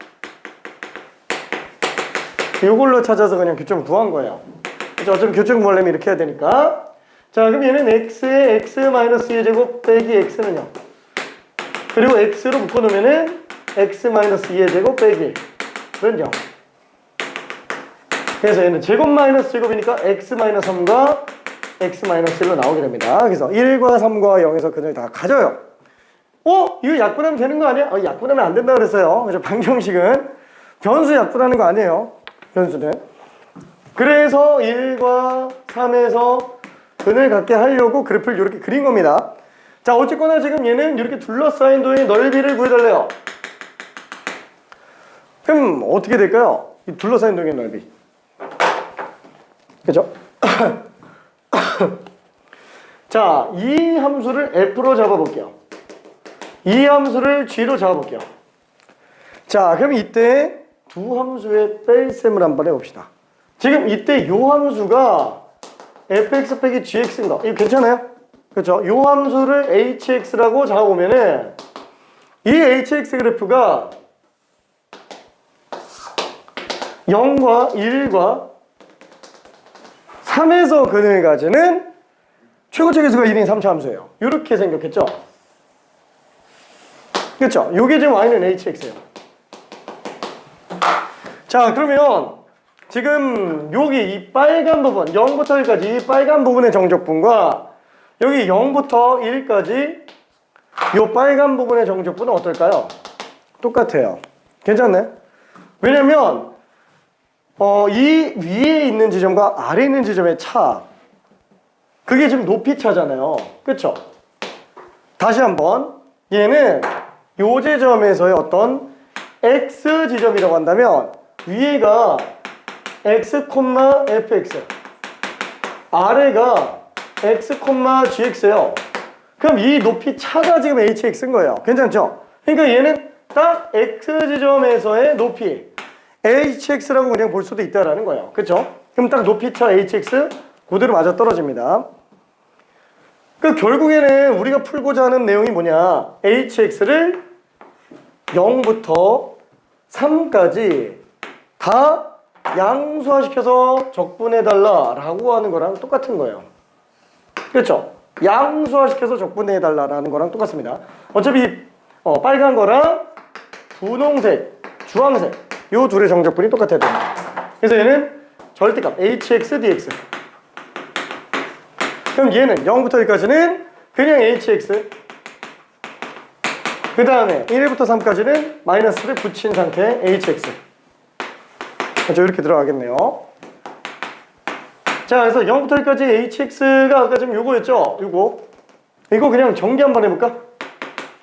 [SPEAKER 1] 이걸로 찾아서 그냥 교점 구한 거예요. 어차피 교점 구하려면 이렇게 해야 되니까. 자, 그럼 얘는 x에 x-2의 제곱 빼기 x는요. 그리고 x로 묶어놓으면은 x-2의 제곱 빼기 1은 0. 그래서 얘는 제곱 마이너스 제곱이니까 x-3과 x-1로 나오게 됩니다. 그래서 1과 3과 0에서 근을 다 가져요. 이거 약분하면 되는 거 아니야? 약분하면 안 된다 그랬어요. 그래서 방정식은 변수 약분하는 거 아니에요. 변수는. 그래서 1과 3에서 근을 갖게 하려고 그래프를 이렇게 그린 겁니다. 자, 어쨌거나 지금 얘는 이렇게 둘러싸인 도의 넓이를 구해달래요. 그럼 어떻게 될까요? 이 둘러싸인 도의 넓이. 그죠? 자, 이 함수를 f로 잡아볼게요. 이 함수를 g로 잡아볼게요. 자, 그럼 이때 두 함수의 뺄셈을 한번 해봅시다. 지금 이때 요 함수가 fx 빼기 gx인 거 이거 괜찮아요? 그렇죠? 요 함수를 hx라고 잡아보면은 이 hx 그래프가 0과 1과 3에서 근을 가지는 최고차 계수가 1인 3차 함수예요. 이렇게 생겼겠죠? 그렇죠? 요게 지금 y는 hx예요. 자, 그러면 지금 여기 이 빨간 부분 0부터 1까지 이 빨간 부분의 정적분과 여기 0부터 1까지 이 빨간 부분의 정적분은 어떨까요? 똑같아요. 괜찮네? 왜냐면 이 위에 있는 지점과 아래에 있는 지점의 차, 그게 지금 높이 차잖아요. 그쵸? 다시 한번 얘는 요 지점에서의 어떤 x 지점이라고 한다면 위에가 x, fx, 아래가 x, gx예요. 그럼 이 높이 차가 지금 hx인 거예요. 괜찮죠? 그러니까 얘는 딱 x 지점에서의 높이 hx라고 그냥 볼 수도 있다라는 거예요. 그렇죠? 그럼 딱 높이 차 hx 그대로 맞아 떨어집니다. 그 결국에는 우리가 풀고자 하는 내용이 뭐냐? hx를 0부터 3까지 다 양수화시켜서 적분해달라 라고 하는 거랑 똑같은 거예요. 그렇죠? 양수화시켜서 적분해달라는 거랑 똑같습니다. 어차피 빨간 거랑 분홍색, 주황색 요 둘의 정적분이 똑같아야 됩니다. 그래서 얘는 절대값 hx dx. 그럼 얘는 0부터 1까지는 그냥 hx, 그 다음에 1부터 3까지는 마이너스를 붙인 상태 hx. 그렇죠? 이렇게 들어가겠네요. 자, 그래서 0부터 1까지 hx가 아까 지금 요거였죠? 이거 그냥 정리 한번 해볼까?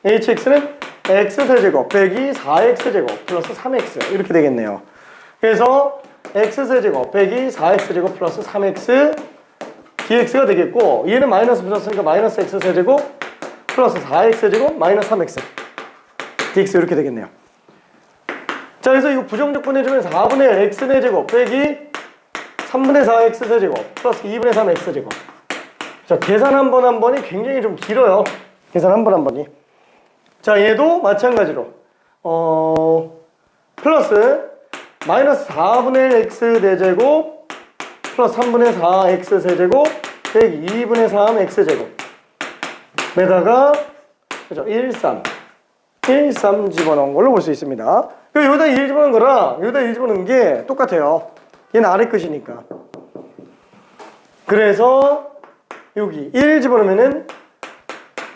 [SPEAKER 1] hx는 x세제곱 빼기 4x제곱 플러스 3x 이렇게 되겠네요. 그래서 x세제곱 빼기 4x제곱 플러스 3x dx가 되겠고, 얘는 마이너스 붙였으니까 마이너스 x세제곱 플러스 4x제곱 마이너스 3x dx 이렇게 되겠네요. 자, 그래서 이거 부정적분 해주면 4분의 1 x제곱 빼기 3분의 4 x제곱 플러스 2분의 3 x제곱. 자, 계산 한 번 한 번이 굉장히 좀 길어요. 계산 한 번 한 번이. 자, 얘도 마찬가지로 플러스 마이너스 4분의 1 x 대제곱 플러스 3분의 4 x 세제곱 빼기 2분의 3 x제곱 에다가 그죠? 1, 3 집어넣은 걸로 볼 수 있습니다. 여기다 1 집어넣은 거랑 여기다 1 집어넣은 게 똑같아요. 얘는 아래 끝이니까. 그래서 여기 1 집어넣으면은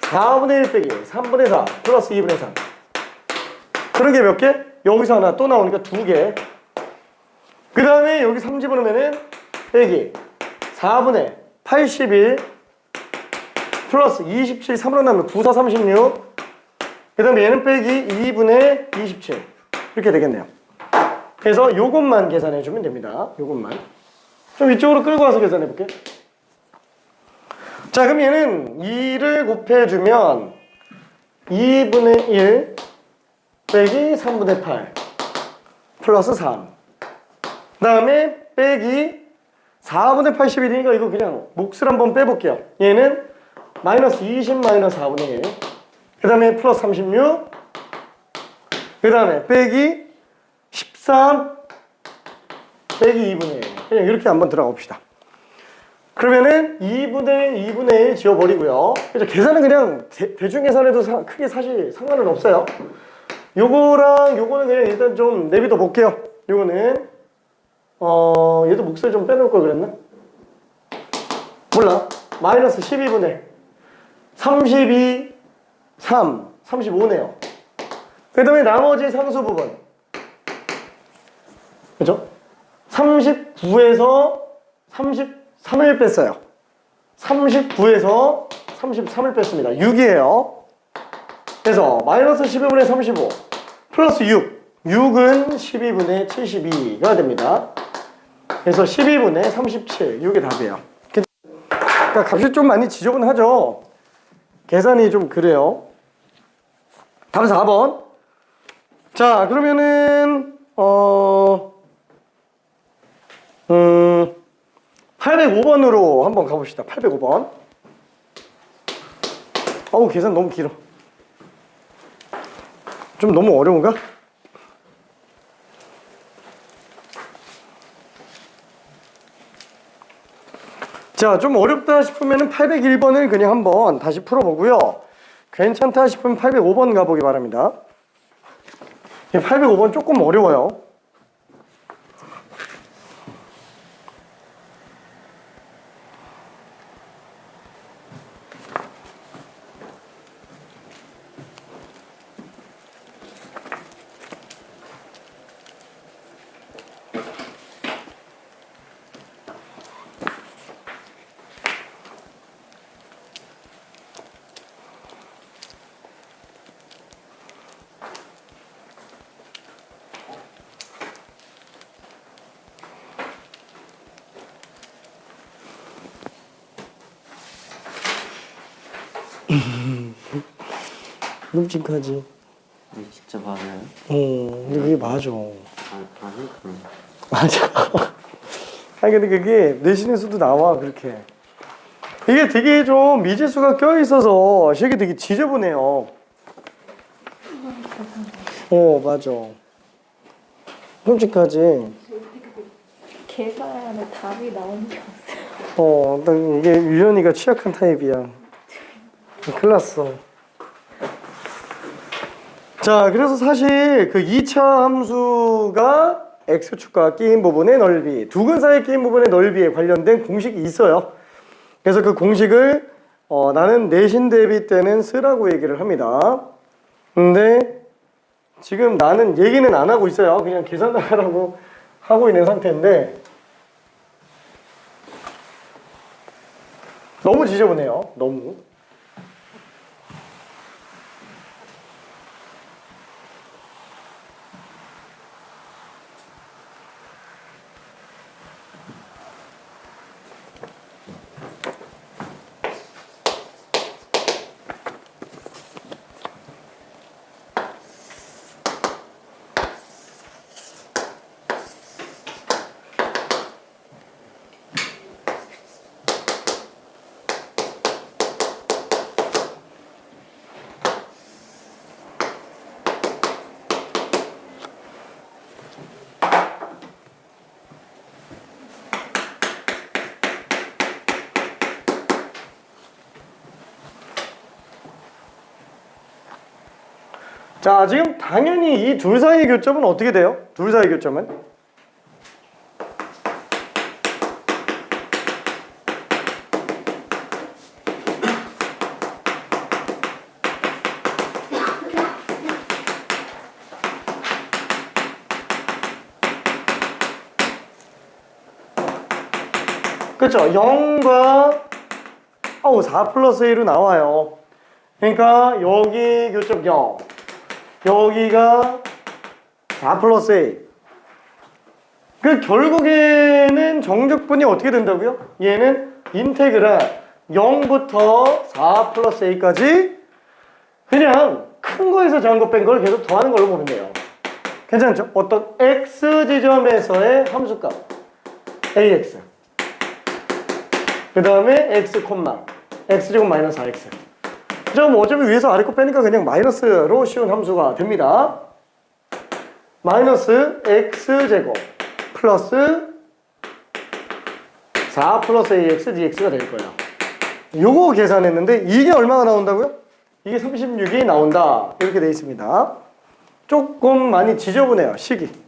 [SPEAKER 1] 4분의 1 빼기 3분의 4 플러스 2분의 3. 그런 게 몇 개? 여기서 하나 또 나오니까 2개. 그 다음에 여기 3 집어넣으면은 빼기 4분의 81 플러스 27 3으로 나면 9, 4, 36. 그 다음에 얘는 빼기 2분의 27 이렇게 되겠네요. 그래서 요것만 계산해주면 됩니다. 요것만 좀 이쪽으로 끌고 와서 계산해볼게. 자, 그럼 얘는 2를 곱해주면 2분의 1 빼기 3분의 8 플러스 3. 그 다음에 빼기 4분의 81이니까 이거 그냥 몫을 한번 빼볼게요. 얘는 마이너스 20 마이너스 4분의 1. 그 다음에 플러스 36. 그 다음에 빼기 13 빼기 2분의 1. 그냥 이렇게 한번 들어가 봅시다. 그러면은 2분의 1 지워버리고요. 그래서 계산은 그냥 대충 계산해도 크게 사실 상관은 없어요. 요거랑 요거는 그냥 일단 좀 내비둬 볼게요. 요거는 얘도 몫을 좀 빼놓을 걸 그랬나? 몰라. 마이너스 12분의 32 3 35네요. 그 다음에 나머지 상수 부분. 그죠? 39에서 33을 뺐어요. 39에서 33을 뺐습니다. 6이에요. 그래서 마이너스 12분의 35 플러스 6. 6은 12분의 72가 됩니다. 그래서 12분의 37. 이게 답이에요. 그러니까 값이 좀 많이 지저분하죠? 계산이 좀 그래요. 답은 4번. 자, 그러면은 805번으로 한번 가봅시다. 805번. 어우, 계산 너무 길어. 좀 너무 어려운가? 자, 좀 어렵다 싶으면 801번을 그냥 한번 다시 풀어보고요. 괜찮다 싶으면 805번 가보기 바랍니다. 805번 조금 어려워요. 끔찍하지.
[SPEAKER 2] 이게 진짜 맞아요?
[SPEAKER 1] 근데 그게 맞아.
[SPEAKER 2] 아니 그럼.
[SPEAKER 1] 맞아. 아니, 근데 그게 내신에서도 나와, 그렇게. 이게 되게 좀 미지수가 껴있어서 식이 되게 지저분해요. 맞아. 끔찍하지.
[SPEAKER 3] 계산에 답이 나온 게 없어요.
[SPEAKER 1] 일단 이게 유연이가 취약한 타입이야. 큰일 났어. 자, 그래서 사실 그 2차 함수가 x축과 끼인 부분의 넓이, 두 근 사이에 끼인 부분의 넓이에 관련된 공식이 있어요. 그래서 그 공식을 나는 내신 대비 때는 쓰라고 얘기를 합니다. 근데 지금 나는 얘기는 안 하고 있어요. 그냥 계산하라고 하고 있는 상태인데 너무 지저분해요. 너무. 자, 지금 당연히 이 둘 사이의 교점은 어떻게 돼요? 둘 사이의 교점은? 그쵸? 0과 4 플러스 1로 나와요. 그러니까 여기 교점 0, 여기가 4 플러스 A. 그 결국에는 정적분이 어떻게 된다고요? 얘는 인테그랄 0부터 4 플러스 A까지 그냥 큰 거에서 작은 거 뺀 걸 계속 더하는 걸로 보면 돼요. 괜찮죠? 어떤 X 지점에서의 함수값 AX, 그 다음에 X 콤마 X제곱 마이너스 4X. 그럼 어차피 위에서 아래 거 빼니까 그냥 마이너스로 쉬운 함수가 됩니다. 마이너스 X제곱 플러스 4 플러스 AX dx가 될 거예요. 요거 계산했는데 이게 얼마가 나온다고요? 이게 36이 나온다. 이렇게 돼 있습니다. 조금 많이 지저분해요, 식이.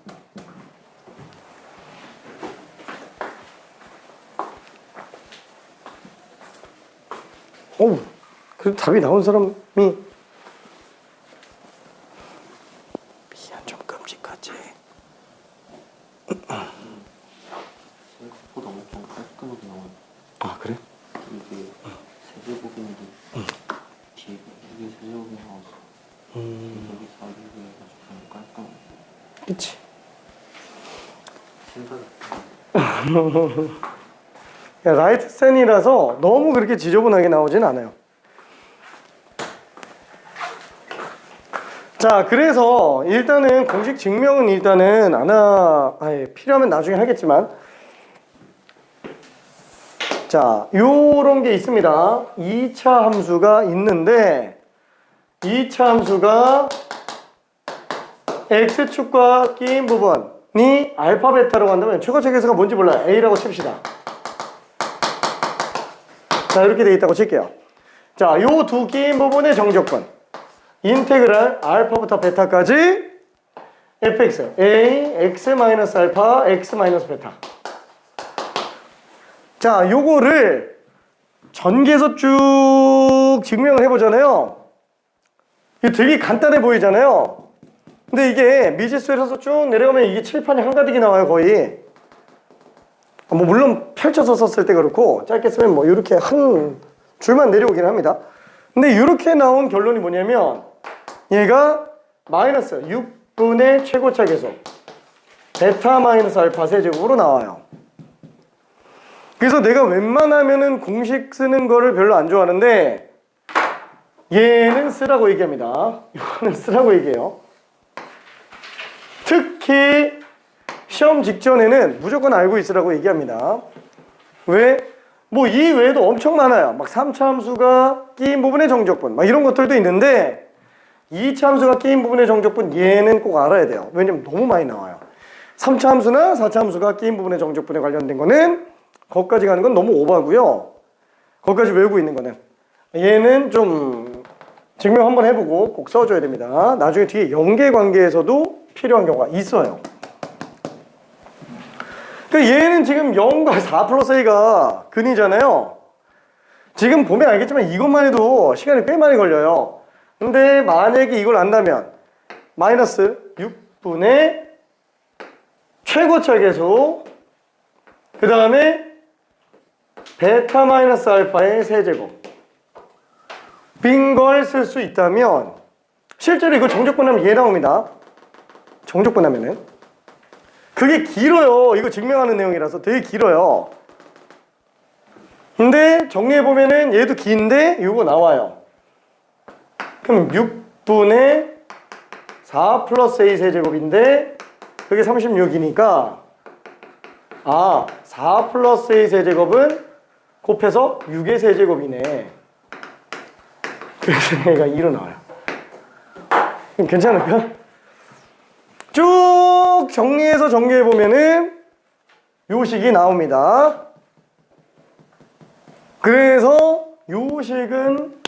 [SPEAKER 1] 어우, 그래도 답이 나온 사람이
[SPEAKER 2] 생각보다 엄청 깔끔하게 나와요.
[SPEAKER 1] 아 그래?
[SPEAKER 2] 이게 세제곱인데 뒤에 이게 세제곱이 나와서 여기 4제곱이 해가지고 너무 깔끔해.
[SPEAKER 1] 그치.
[SPEAKER 2] 신기하다.
[SPEAKER 1] 라이트 센이라서 너무 그렇게 지저분하게 나오진 않아요. 자, 그래서 일단은 공식 증명은 일단은 필요하면 나중에 하겠지만, 자, 요런 게 있습니다. 2차 함수가 있는데 2차 함수가 x축과 끼인 부분이 알파 베타로 간다면 최고차 계수가 뭔지 몰라요. a라고 칩시다. 자, 이렇게 돼 있다고 칠게요. 자, 요 두 끼인 부분의 정적분 인테그랄 알파부터 베타까지 fx a x 마이너스 알파 x 마이너스 베타. 자, 요거를 전개에서 쭉 증명을 해보잖아요. 이게 되게 간단해 보이잖아요. 근데 이게 미지수에서 쭉 내려가면 이게 칠판이 한가득이 나와요, 거의. 뭐 물론 펼쳐서 썼을 때 그렇고 짧게 쓰면 뭐 이렇게 한 줄만 내려오긴 합니다. 근데 이렇게 나온 결론이 뭐냐면 얘가 마이너스 6분의 최고차 계수 베타 마이너스 알파 세제곱으로 나와요. 그래서 내가 웬만하면은 공식 쓰는 거를 별로 안 좋아하는데 얘는 쓰라고 얘기합니다. 이거는 쓰라고 얘기해요. 특히 시험 직전에는 무조건 알고 있으라고 얘기합니다. 왜? 뭐 이 외에도 엄청 많아요. 막 3차 함수가 끼인 부분의 정적분 막 이런 것들도 있는데 2차 함수가 끼인 부분의 정적분 얘는 꼭 알아야 돼요. 왜냐면 너무 많이 나와요. 3차 함수나 4차 함수가 끼인 부분의 정적분에 관련된 거는 거기까지 가는 건 너무 오버고요. 거기까지 외우고 있는 거는 얘는 좀 증명 한번 해보고 꼭 써줘야 됩니다. 나중에 뒤에 연계관계에서도 필요한 경우가 있어요. 그러니까 얘는 지금 0과 4 플러스 a가 근이잖아요. 지금 보면 알겠지만 이것만 해도 시간이 꽤 많이 걸려요. 근데 만약에 이걸 안다면 마이너스 6분의 최고차 계수 그 다음에 베타 마이너스 알파의 세제곱 빈 걸 쓸 수 있다면 실제로 이거 정적분 하면 얘 나옵니다. 정적분 하면은 그게 길어요. 이거 증명하는 내용이라서 되게 길어요. 근데 정리해보면은 얘도 긴데 이거 나와요. 그럼 6분의 4 플러스 a 세제곱인데 그게 36이니까 4 플러스 a 세제곱은 곱해서 6의 세제곱이네. 그래서 얘가 2로 나와요. 괜찮을까? 쭉 정리해서 정리해보면은 요 식이 나옵니다. 그래서 요 식은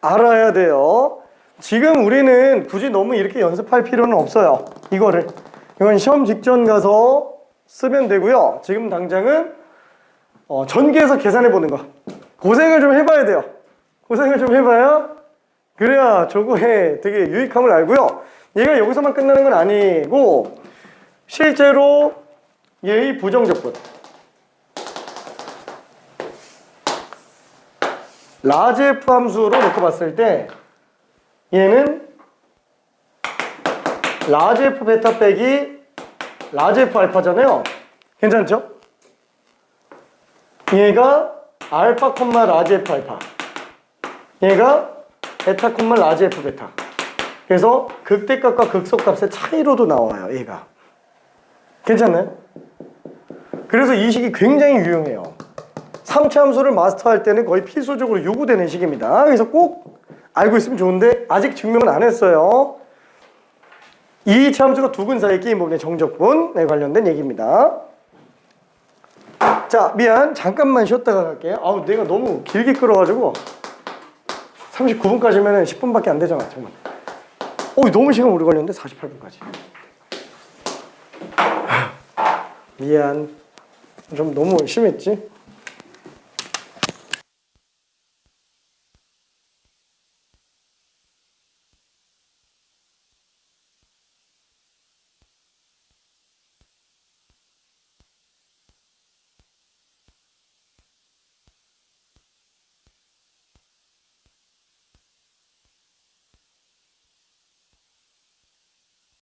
[SPEAKER 1] 알아야 돼요. 지금 우리는 굳이 너무 이렇게 연습할 필요는 없어요. 이건 시험 직전 가서 쓰면 되고요. 지금 당장은 전개해서 계산해보는 거 고생을 좀 해봐야 돼요. 고생을 좀 해봐야 그래야 저거에 되게 유익함을 알고요. 얘가 여기서만 끝나는 건 아니고 실제로 얘의 부정적분 라지 F 함수로 놓고 봤을 때 얘는 라지 F 베타 빼기 라지 F 알파잖아요. 괜찮죠? 얘가 알파 콤마 라지 F 알파 얘가 베타 콤마 라지 F 베타 그래서 극대값과 극소값의 차이로도 나와요. 얘가 괜찮나요? 그래서 이 식이 굉장히 유용해요. 3차 함수를 마스터할 때는 거의 필수적으로 요구되는 식입니다. 그래서 꼭 알고 있으면 좋은데 아직 증명은 안 했어요. 2차 함수가 두 근 사이에 끼인 부분의 정적분에 관련된 얘기입니다. 자, 미안. 잠깐만 쉬었다가 갈게요. 내가 너무 길게 끌어가지고 39분까지면 10분밖에 안 되잖아. 정말. 너무 시간 오래 걸렸는데 48분까지. 미안. 좀 너무 심했지?